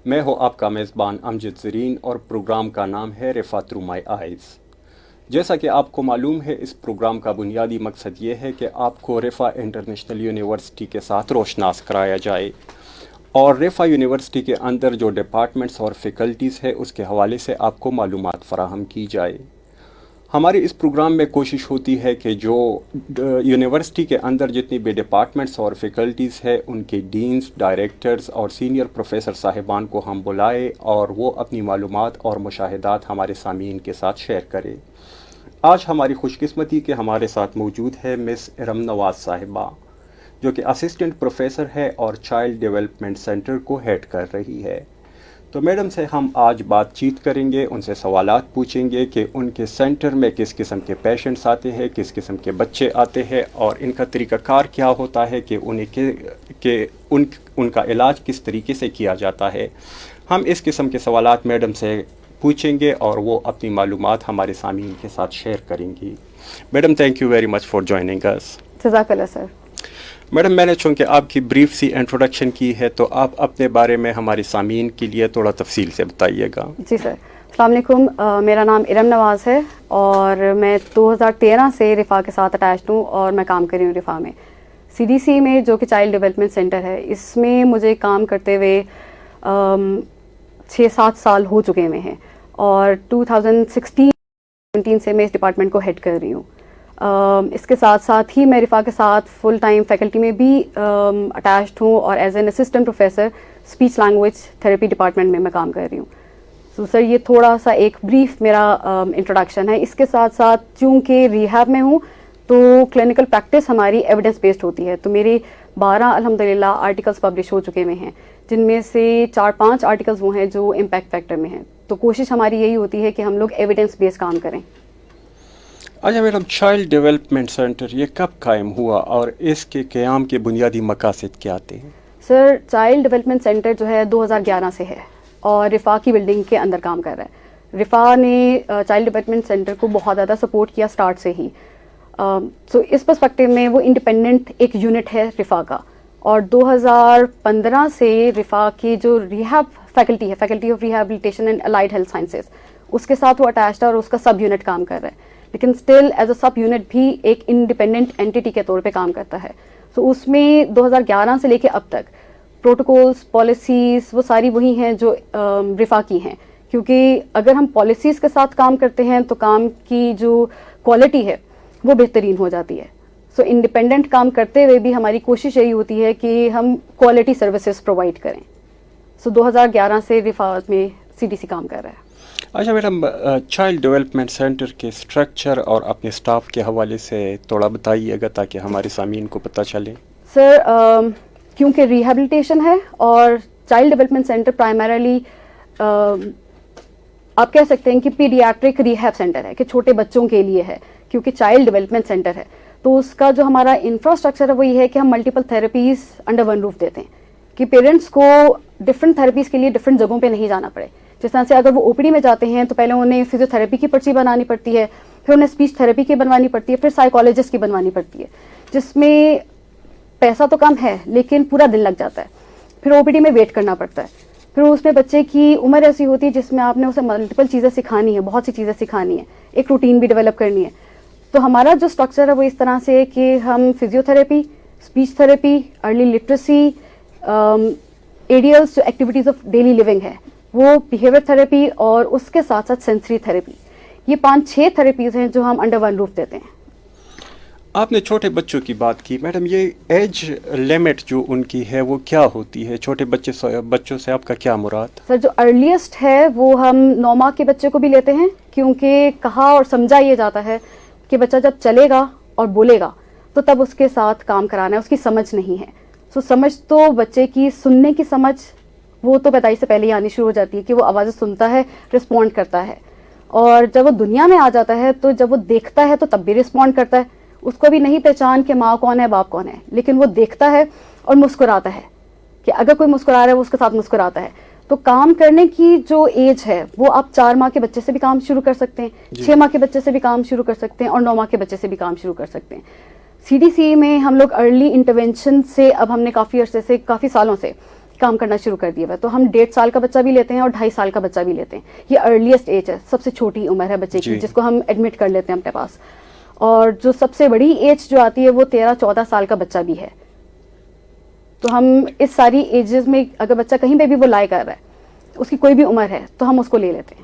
میں ہوں آپ کا میزبان امجد زرین اور پروگرام کا نام ہے رفا تھرو مائی آئیز۔ جیسا کہ آپ کو معلوم ہے اس پروگرام کا بنیادی مقصد یہ ہے کہ آپ کو رفا انٹرنیشنل یونیورسٹی کے ساتھ روشناس کرایا جائے اور رفا یونیورسٹی کے اندر جو ڈپارٹمنٹس اور فیکلٹیز ہے اس کے حوالے سے آپ کو معلومات فراہم کی جائے۔ ہماری اس پروگرام میں کوشش ہوتی ہے کہ جو یونیورسٹی کے اندر جتنی بھی ڈپارٹمنٹس اور فیکلٹیز ہے ان کے ڈینز، ڈائریکٹرز اور سینئر پروفیسر صاحبان کو ہم بلائے اور وہ اپنی معلومات اور مشاہدات ہمارے سامعین کے ساتھ شیئر کرے۔ آج ہماری خوش قسمتی کہ ہمارے ساتھ موجود ہے مس ارم نواز صاحبہ، جو کہ اسسٹنٹ پروفیسر ہے اور چائلڈ ڈیولپمنٹ سینٹر کو ہیڈ کر رہی ہے۔ تو میڈم سے ہم آج بات چیت کریں گے، ان سے سوالات پوچھیں گے کہ ان کے سینٹر میں کس قسم کے پیشنٹس آتے ہیں، کس قسم کے بچے آتے ہیں اور ان کا طریقہ کار کیا ہوتا ہے کہ ان کا علاج کس طریقے سے کیا جاتا ہے۔ ہم اس قسم کے سوالات میڈم سے پوچھیں گے اور وہ اپنی معلومات ہمارے سامعین کے ساتھ شیئر کریں گی۔ Madam thank you very much for joining اس۔ جزاک اللہ سر۔ میڈم میں نے چونکہ آپ کی بریف سی انٹروڈکشن کی ہے تو آپ اپنے بارے میں ہمارے سامعین کے لیے تھوڑا تفصیل سے بتائیے گا۔ جی سر، السلام علیکم، میرا نام ارم نواز ہے اور میں 2013 سے رفا کے ساتھ اٹیچڈ ہوں اور میں کام کر رہی ہوں رفا میں، سی ڈی سی میں، جو کہ چائلڈ ڈیولپمنٹ سینٹر ہے۔ اس میں مجھے کام کرتے ہوئے 6-7 سال ہو چکے ہوئے ہیں اور 2016-17 سے میں اس ڈپارٹمنٹ کو ہیڈ کر رہی ہوں۔ اس کے ساتھ ساتھ ہی میں رفا کے ساتھ فل ٹائم فیکلٹی میں بھی اٹیچڈ ہوں اور as an assistant professor speech language therapy department میں کام کر رہی ہوں۔ تو سر یہ تھوڑا سا ایک بریف میرا انٹروڈکشن ہے۔ اس کے ساتھ ساتھ چونکہ ریہیب میں ہوں تو کلینکل پریکٹس ہماری ایویڈنس بیسڈ ہوتی ہے، تو میرے 12 الحمدللہ آرٹیکلس پبلش ہو چکے ہوئے ہیں، جن میں سے 4-5 آرٹیکلس وہ ہیں جو امپیکٹ فیکٹر میں ہیں۔ تو کوشش ہماری یہی ہوتی ہے کہ ہم لوگ ایویڈنس بیسڈ کام کریں۔ اچھا میڈم، چائلڈ ڈیولپمنٹ سینٹر یہ کب قائم ہوا اور اس کے قیام کے بنیادی مقاصد کیا تھے؟ سر چائلڈ ڈیولپمنٹ سینٹر جو ہے 2011 سے ہے اور رفا کی بلڈنگ کے اندر کام کر رہا ہے۔ رفا نے چائلڈ ڈیولپمنٹ سینٹر کو بہت زیادہ سپورٹ کیا سٹارٹ سے ہی، سو اس پرسپیکٹو میں وہ انڈیپینڈنٹ ایک یونٹ ہے رفا کا، اور 2015 سے رفا کی جو ریہیب فیکلٹی ہے، faculty of rehabilitation and allied health sciences, اس کے ساتھ وہ اٹیچڈ ہے اور اس کا سب یونٹ کام کر رہا ہے، لیکن still as a sub unit بھی ایک انڈیپینڈنٹ اینٹیٹی کے طور پہ کام کرتا ہے۔ سو اس میں 2011 سے لے کے اب تک پروٹوکولز، پالیسیز وہ ساری وہی ہیں جو رفا کی ہیں، کیونکہ اگر ہم پالیسیز کے ساتھ کام کرتے ہیں تو کام کی جو کوالٹی ہے وہ بہترین ہو جاتی ہے۔ سو انڈیپینڈنٹ کام کرتے ہوئے بھی ہماری کوشش یہی ہوتی ہے کہ ہم کوالٹی سروسز پرووائڈ کریں۔ سو 2011 سے رفا میں سی ڈی سی کام کر رہا ہے۔ اچھا میڈم، چائلڈ ڈیولپمنٹ سینٹر کے اسٹرکچر اور اپنے اسٹاف کے حوالے سے تھوڑا بتائیے گا تاکہ ہمارے سامعین کو پتہ چلے۔ سر کیونکہ ریہیبلیٹیشن ہے اور چائلڈ ڈیولپمنٹ سینٹر پرائمریلی آپ کہہ سکتے ہیں کہ پیڈیاٹرک ریہیب سینٹر ہے، کہ چھوٹے بچوں کے لیے ہے، کیونکہ چائلڈ ڈیولپمنٹ سینٹر ہے تو اس کا جو ہمارا انفراسٹرکچر ہے وہ یہ ہے کہ ہم multiple therapies under one roof دیتے ہیں، کہ پیرنٹس کو ڈفرنٹ تھراپیز کے لیے ڈفرنٹ جگہوں پہ نہیں جانا پڑے۔ جس طرح سے اگر وہ او پی ڈی میں جاتے ہیں تو پہلے انہیں فزیو تھراپی کی پرچی بنانی پڑتی ہے، پھر انہیں اسپیچ تھراپی کی بنوانی پڑتی ہے، پھر سائیکالوجسٹ کی بنوانی پڑتی ہے، جس میں پیسہ تو کم ہے لیکن پورا دن لگ جاتا ہے۔ پھر او پی ڈی میں ویٹ کرنا پڑتا ہے، پھر اس میں بچے کی عمر ایسی ہوتی ہے جس میں آپ نے اسے ملٹیپل چیزیں سکھانی ہے، بہت سی چیزیں سکھانی ہے، ایک روٹین بھی ڈیولپ کرنی ہے۔ تو ہمارا جو اسٹرکچر ہے وہ اس طرح سے ہے کہ ہم physiotherapy, speech therapy, early literacy, ADLs جو ایکٹیویٹیز آف ڈیلی لیونگ ہے وہ، بیہیویئر تھراپی اور اس کے ساتھ ساتھ سینسری تھراپی، یہ 5-6 تھراپیز ہیں جو ہم انڈر ون روف دیتے ہیں۔ آپ نے چھوٹے بچوں کی بات کی، میڈم یہ ایج لمٹ جو ان کی ہے وہ کیا ہوتی ہے؟ چھوٹے بچوں سے آپ کا کیا مراد؟ سر جو ارلیسٹ ہے وہ ہم 9 ماہ کے بچے کو بھی لیتے ہیں، کیونکہ کہا اور سمجھا یہ جاتا ہے کہ بچہ جب چلے گا اور بولے گا تو تب اس کے ساتھ کام کرانا ہے، اس کی سمجھ نہیں ہے۔ سو سمجھ تو بچے کی سننے کی سمجھ وہ تو پیدائش سے پہلے ہی آنی شروع ہو جاتی ہے کہ وہ آوازیں سنتا ہے، رسپونڈ کرتا ہے، اور جب وہ دنیا میں آ جاتا ہے تو جب وہ دیکھتا ہے تو تب بھی رسپونڈ کرتا ہے۔ اس کو بھی نہیں پہچان کہ ماں کون ہے باپ کون ہے، لیکن وہ دیکھتا ہے اور مسکراتا ہے، کہ اگر کوئی مسکرا رہا ہے وہ اس کے ساتھ مسکراتا ہے۔ تو کام کرنے کی جو ایج ہے وہ آپ 4 ماہ کے بچے سے بھی کام شروع کر سکتے ہیں، 6 ماہ کے بچے سے بھی کام شروع کر سکتے ہیں، اور 9 ماہ کے بچے سے بھی کام شروع کر سکتے ہیں۔ سی ڈی سی میں ہم لوگ ارلی انٹرونشن سے اب ہم نے کافی عرصے سے، کافی سالوں سے کام کرنا شروع کر دیا ہوا ہے. تو ہم 1.5 سال کا بچہ بھی لیتے ہیں اور 2.5 سال کا بچہ بھی لیتے ہیں. یہ ارلیسٹ ایج ہے, سب سے چھوٹی عمر ہے بچے کی جس کو ہم ایڈمٹ کر لیتے ہیں اپنے پاس. اور جو سب سے بڑی ایج جو آتی ہے وہ 13-14 سال کا بچہ بھی ہے. تو ہم اس ساری ایجز میں اگر بچہ کہیں پہ بھی وہ لائے کر رہا ہے, اس کی کوئی بھی عمر ہے, تو ہم اس کو لے لیتے ہیں.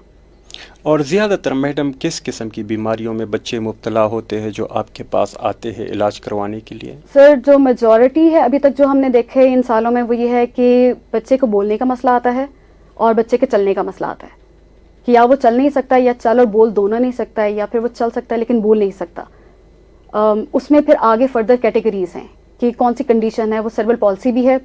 اور زیادہ تر میڈم کس قسم کی بیماریوں میں بچے مبتلا ہوتے ہیں جو آپ کے پاس آتے ہیں علاج کروانے کے لیے؟ سر جو میجورٹی ہے ابھی تک جو ہم نے دیکھے ان سالوں میں وہ یہ ہے کہ بچے کو بولنے کا مسئلہ آتا ہے اور بچے کے چلنے کا مسئلہ آتا ہے, کہ یا وہ چل نہیں سکتا یا چل اور بول دونوں نہیں سکتا ہے, یا پھر وہ چل سکتا ہے لیکن بول نہیں سکتا. اس میں پھر آگے فردر کیٹیگریز ہیں کہ کون سی کنڈیشن ہے. وہ سیریبرل پالسی بھی ہے,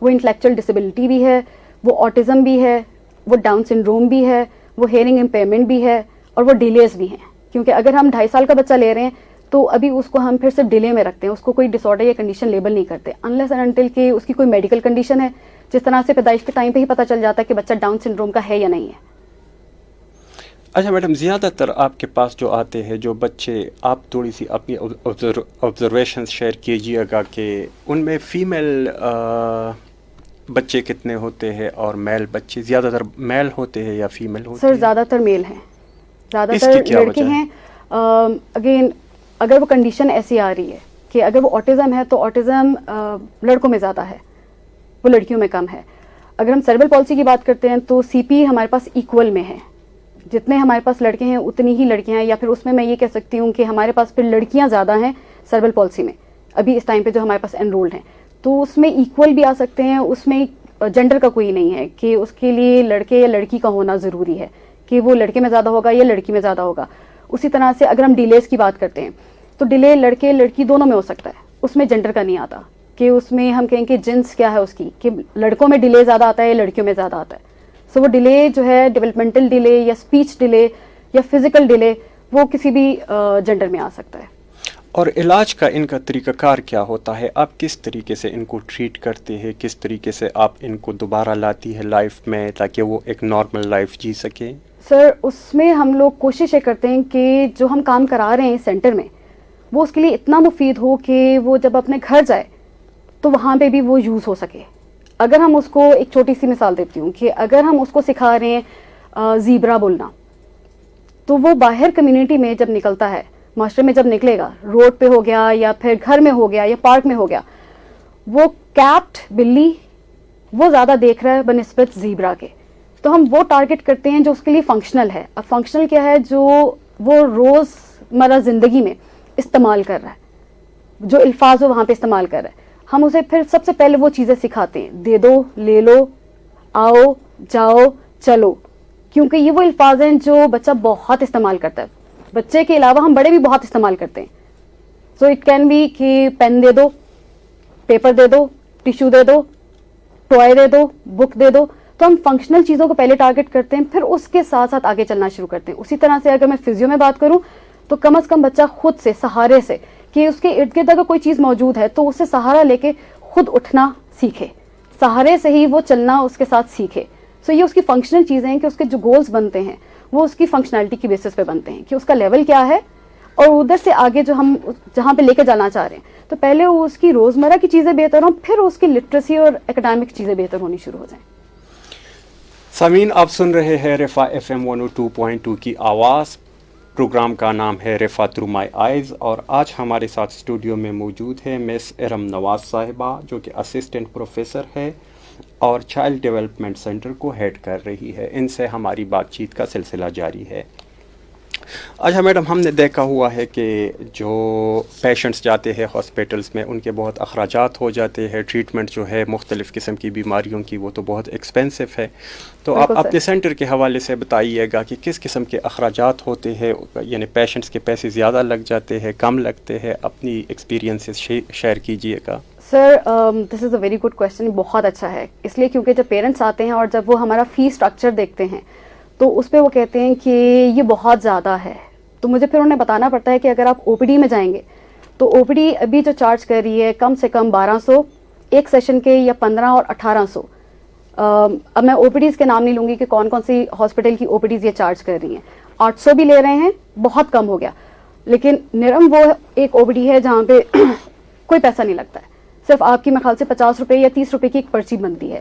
وہ انٹلیکچوئل ڈسیبلٹی بھی ہے, وہ آٹزم بھی ہے, وہ ڈاؤن سنڈروم بھی ہے, وہ ہیئرنگ امپیئرمنٹ بھی ہے, اور وہ ڈیلیز بھی ہیں. کیونکہ اگر ہم 2.5 سال کا بچہ لے رہے ہیں تو ابھی اس کو ہم پھر صرف ڈیلے میں رکھتے ہیں, اس کو کوئی ڈس آرڈر یا کنڈیشن لیبل نہیں کرتے انلیس اینڈ انٹل کہ اس کی کوئی میڈیکل کنڈیشن ہے, جس طرح سے پیدائش کے ٹائم پہ ہی پتہ چل جاتا ہے کہ بچہ ڈاؤن سنڈروم کا ہے یا نہیں ہے. اچھا میڈم, زیادہ تر آپ کے پاس جو آتے ہیں جو بچے, آپ تھوڑی سی اپنی آبزرویشنز شیئر کیجیے گا کہ ان میں فیمیل بچے کتنے ہوتے ہیں اور میل بچے زیادہ تر میل ہوتے ہیں یا فیمیل ہوتے ہیں؟ سر زیادہ تر میل ہیں, زیادہ تر لڑکے ہیں. اگین اگر وہ کنڈیشن ایسی آ رہی ہے کہ اگر وہ آٹزم ہے تو آٹزم لڑکوں میں زیادہ ہے, وہ لڑکیوں میں کم ہے. اگر ہم سیریبرل پالسی کی بات کرتے ہیں تو سی پی ہمارے پاس ایکول میں ہے, جتنے ہمارے پاس لڑکے ہیں اتنی ہی لڑکیاں ہیں, یا پھر اس میں یہ کہہ سکتی ہوں کہ ہمارے پاس پھر لڑکیاں زیادہ ہیں سیریبرل پالسی میں ابھی اس ٹائم پہ جو ہمارے پاس انرولڈ ہیں. تو اس میں ایکول بھی آ سکتے ہیں, اس میں جینڈر کا کوئی نہیں ہے کہ اس کے لیے لڑکے یا لڑکی کا ہونا ضروری ہے کہ وہ لڑکے میں زیادہ ہوگا یا لڑکی میں زیادہ ہوگا. اسی طرح سے اگر ہم ڈیلیز کی بات کرتے ہیں تو ڈیلے لڑکے لڑکی دونوں میں ہو سکتا ہے, اس میں جینڈر کا نہیں آتا کہ اس میں ہم کہیں کہ جنس کیا ہے اس کی, کہ لڑکوں میں ڈیلے زیادہ آتا ہے یا لڑکیوں میں زیادہ آتا ہے. سو وہ ڈیلے جو ہے ڈیولپمنٹل ڈیلے یا اسپیچ ڈیلے یا فزیکل ڈیلے وہ کسی بھی جینڈر میں آ سکتا ہے. اور علاج کا ان کا طریقہ کار کیا ہوتا ہے؟ آپ کس طریقے سے ان کو ٹریٹ کرتے ہیں, کس طریقے سے آپ ان کو دوبارہ لاتی ہے لائف میں تاکہ وہ ایک نارمل لائف جی سکیں؟ سر اس میں ہم لوگ کوشش یہ کرتے ہیں کہ جو ہم کام کرا رہے ہیں سینٹر میں وہ اس کے لیے اتنا مفید ہو کہ وہ جب اپنے گھر جائے تو وہاں پہ بھی وہ یوز ہو سکے. اگر ہم اس کو ایک چھوٹی سی مثال دیتی ہوں کہ اگر ہم اس کو سکھا رہے ہیں زیبرا بولنا, تو وہ باہر کمیونٹی میں جب نکلتا ہے, معاشرے میں جب نکلے گا, روڈ پہ ہو گیا یا پھر گھر میں ہو گیا یا پارک میں ہو گیا, وہ کیپٹ بلی وہ زیادہ دیکھ رہا ہے بنسبت زیبرا کے. تو ہم وہ ٹارگٹ کرتے ہیں جو اس کے لیے فنکشنل ہے. اب فنکشنل کیا ہے؟ جو وہ روز مرہ زندگی میں استعمال کر رہا ہے, جو الفاظ وہ وہاں پہ استعمال کر رہا ہے. ہم اسے پھر سب سے پہلے وہ چیزیں سکھاتے ہیں, دے دو, لے لو, آؤ, جاؤ, چلو, کیونکہ یہ وہ الفاظ ہیں جو بچہ بہت استعمال کرتا ہے. بچے کے علاوہ ہم بڑے بھی بہت استعمال کرتے ہیں. سو اٹ کین بی کہ پین دے دو, پیپر دے دو, ٹیشو دے دو, ٹوائے دے دو, بک دے دو. تو ہم فنکشنل چیزوں کو پہلے ٹارگٹ کرتے ہیں, پھر اس کے ساتھ ساتھ آگے چلنا شروع کرتے ہیں. اسی طرح سے اگر میں فزیو میں بات کروں تو کم از کم بچہ خود سے, سہارے سے, کہ اس کے ارد گرد اگر کوئی چیز موجود ہے تو اسے سہارا لے کے خود اٹھنا سیکھے, سہارے سے ہی وہ چلنا اس کے ساتھ سیکھے. سو یہ اس کی فنکشنل چیزیں ہیں کہ اس کے جو گولز بنتے ہیں وہ اس کی فنکشنالٹی کی بیسس پہ بنتے ہیں کہ اس کا لیول کیا ہے, اور ادھر سے آگے جو ہم جہاں پہ لے کے جانا چاہ رہے ہیں تو پہلے اس کی روزمرہ کی چیزیں بہتر ہوں, پھر اس کی لٹریسی اور اکیڈمک چیزیں بہتر ہونی شروع ہو جائیں. سامعین, آپ سن رہے ہیں رفا FM 102.2 کی آواز. پروگرام کا نام ہے رفا تھرو مائی آئیز, اور آج ہمارے ساتھ اسٹوڈیو میں موجود ہے مس ارم نواز صاحبہ, جو کہ اسسٹنٹ پروفیسر ہے اور چائلڈ ڈیولپمنٹ سینٹر کو ہیڈ کر رہی ہے. ان سے ہماری بات چیت کا سلسلہ جاری ہے. اچھا میڈم, ہم نے دیکھا ہوا ہے کہ جو پیشنٹس جاتے ہیں ہاسپٹلس میں ان کے بہت اخراجات ہو جاتے ہیں. ٹریٹمنٹ جو ہے مختلف قسم کی بیماریوں کی وہ تو بہت ایکسپینسو ہے. تو آپ اپنے سینٹر کے حوالے سے بتائیے گا کہ کس قسم کے اخراجات ہوتے ہیں, یعنی پیشنٹس کے پیسے زیادہ لگ جاتے ہیں, کم لگتے ہیں, اپنی ایکسپیرینسز شیئر کیجیے گا. سر دس از اے ویری گڈ کویشچن, بہت اچھا ہے. اس لیے کیونکہ جب پیرنٹس آتے ہیں اور جب وہ ہمارا فی اسٹرکچر دیکھتے ہیں تو اس پہ وہ کہتے ہیں کہ یہ بہت زیادہ ہے. تو مجھے پھر انہیں بتانا پڑتا ہے کہ اگر آپ او پی ڈی میں جائیں گے تو او پی ڈی ابھی جو چارج کر رہی ہے کم سے کم 1200 ایک سیشن کے, یا 15 اور 1800. اب میں او پی ڈیز کے نام نہیں لوں گی کہ کون کون سی ہاسپٹل کی او پی ڈیز یہ چارج کر رہی ہیں. 800 بھی لے رہے ہیں, بہت کم ہو گیا. لیکن نرم وہ ایک او پی ڈی ہے جہاں پہ کوئی پیسہ نہیں لگتا ہے, صرف آپ کی میرے خیال سے 50 روپے یا 30 روپے کی ایک پرچی بنتی ہے.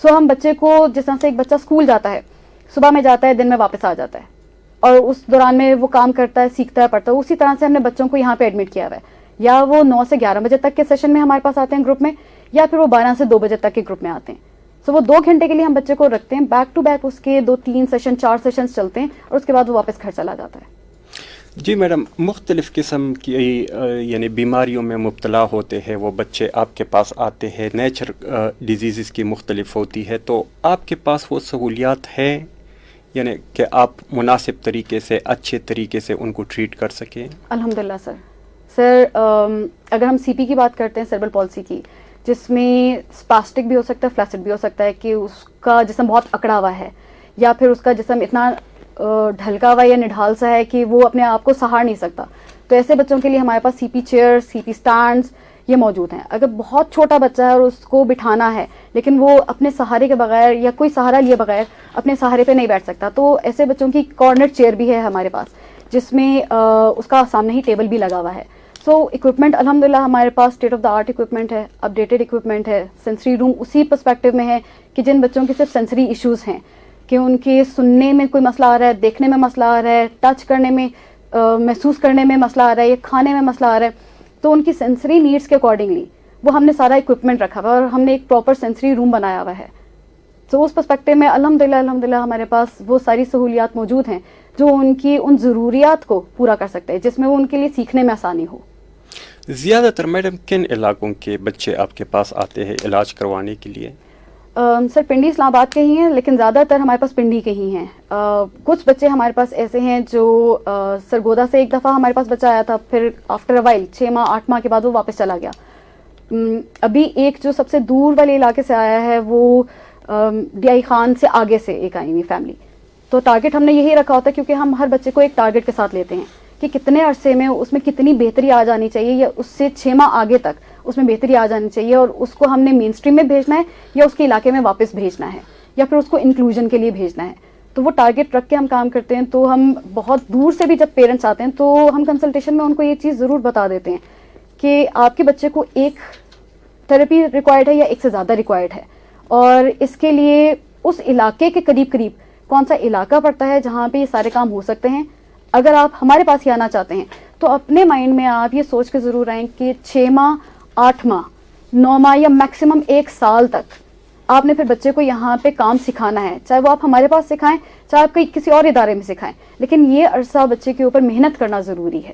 سو ہم بچے کو جس طرح سے ایک بچہ اسکول جاتا ہے, صبح میں جاتا ہے, دن میں واپس آ جاتا ہے, اور اس دوران میں وہ کام کرتا ہے, سیکھتا ہے, پڑھتا ہے, اسی طرح سے ہم نے بچوں کو یہاں پہ ایڈمٹ کیا ہوا ہے. یا وہ 9 سے 11 بجے تک کے سیشن میں ہمارے پاس آتے ہیں گروپ میں, یا پھر وہ 12 سے 2 بجے تک کے گروپ میں آتے ہیں. سو وہ 2 گھنٹے کے لیے ہم بچے کو رکھتے ہیں, بیک ٹو بیک اس کے 2-3 سیشن 4 سیشنز چلتے ہیں, اور اس کے بعد وہ واپس گھر چلا جاتا ہے. جی میڈم, مختلف قسم کی یعنی بیماریوں میں مبتلا ہوتے ہیں وہ بچے آپ کے پاس آتے ہیں, نیچر ڈیزیزز کی مختلف ہوتی ہے, تو آپ کے پاس وہ سہولیات ہیں یعنی کہ آپ مناسب طریقے سے اچھے طریقے سے ان کو ٹریٹ کر سکیں؟ الحمدللہ سر اگر ہم سی پی کی بات کرتے ہیں, سیربرل پالسی کی, جس میں اسپاسٹک بھی ہو سکتا ہے, فلیسڈ بھی ہو سکتا ہے کہ اس کا جسم بہت اکڑا ہوا ہے, یا پھر اس کا جسم اتنا ڈھلکا ہوا یا نڈھال سا ہے کہ وہ اپنے آپ کو سہار نہیں سکتا, تو ایسے بچوں کے لیے ہمارے پاس سی پی چیئر, سی پی اسٹینڈس یہ موجود ہیں. اگر بہت چھوٹا بچہ ہے اور اس کو بٹھانا ہے لیکن وہ اپنے سہارے کے بغیر یا کوئی سہارا لیے بغیر اپنے سہارے پہ نہیں بیٹھ سکتا, تو ایسے بچوں کی کارنر چیئر بھی ہے ہمارے پاس, جس میں اس کا سامنے ہی ٹیبل بھی لگا ہوا ہے. سو اکوپمنٹ الحمدللہ ہمارے پاس state of the art equipment ہے, اپڈیٹڈ اکوپمنٹ ہے. سینسری روم اسی پرسپیکٹو میں ہے کہ جن بچوں کے صرف سینسری ایشوز ہیں, کہ ان کے سننے میں کوئی مسئلہ آ رہا ہے, دیکھنے میں مسئلہ آ رہا ہے, ٹچ کرنے میں, محسوس کرنے میں مسئلہ آ رہا ہے, یا کھانے میں مسئلہ آ رہا ہے, تو ان کی سینسری نیڈس کے اکارڈنگلی وہ ہم نے سارا اکوپمنٹ رکھا ہوا ہے, اور ہم نے ایک پراپر سینسری روم بنایا ہوا ہے. تو اس پرسپیکٹو میں الحمدللہ ہمارے پاس وہ ساری سہولیات موجود ہیں جو ان کی ان ضروریات کو پورا کر سکتے ہیں, جس میں وہ ان کے لیے سیکھنے میں آسانی ہو. زیادہ تر میڈم کن علاقوں کے بچے آپ کے پاس آتے ہیں علاج کروانے کے لیے؟ سر پنڈی اسلام آباد کے ہی ہیں, لیکن زیادہ تر ہمارے پاس پنڈی کے ہی ہیں. کچھ بچے ہمارے پاس ایسے ہیں جو سرگودا سے ایک دفعہ ہمارے پاس بچہ آیا تھا, پھر آفٹر اے وائل 6 ماہ 8 ماہ کے بعد وہ واپس چلا گیا. ابھی ایک جو سب سے دور والے علاقے سے آیا ہے وہ ڈی آئی خان سے آگے سے ایک آئی ہوئی فیملی. تو ٹارگیٹ ہم نے یہی رکھا ہوتا ہے, کیونکہ ہم ہر بچے کو ایک ٹارگیٹ کے ساتھ لیتے ہیں کہ کتنے عرصے میں اس میں کتنی بہتری آ جانی چاہیے, یا اس سے 6 ماہ آگے تک اس میں بہتری آ جانی چاہیے, اور اس کو ہم نے مین اسٹریم میں بھیجنا ہے یا اس کے علاقے میں واپس بھیجنا ہے, یا پھر اس کو انکلوژن کے لیے بھیجنا ہے. تو وہ ٹارگیٹ رکھ کے ہم کام کرتے ہیں. تو ہم بہت دور سے بھی جب پیرنٹس آتے ہیں تو ہم کنسلٹیشن میں ان کو یہ چیز ضرور بتا دیتے ہیں کہ آپ کے بچے کو ایک تھراپی ریکوائرڈ ہے یا ایک سے زیادہ ریکوائرڈ ہے, اور اس کے لیے اس علاقے کے قریب کون سا علاقہ پڑتا ہے جہاں پہ یہ سارے کام ہو سکتے ہیں. اگر آپ ہمارے پاس ہی آنا چاہتے ہیں تو اپنے مائنڈ میں آپ یہ سوچ کے ضرور آئیں کہ 6 ماہ 8 ماہ 9 ماہ یا میکسیمم 1 سال تک آپ نے پھر بچے کو یہاں پہ کام سکھانا ہے, چاہے وہ آپ ہمارے پاس سکھائیں, چاہے آپ کسی اور ادارے میں سکھائیں, لیکن یہ عرصہ بچے کے اوپر محنت کرنا ضروری ہے.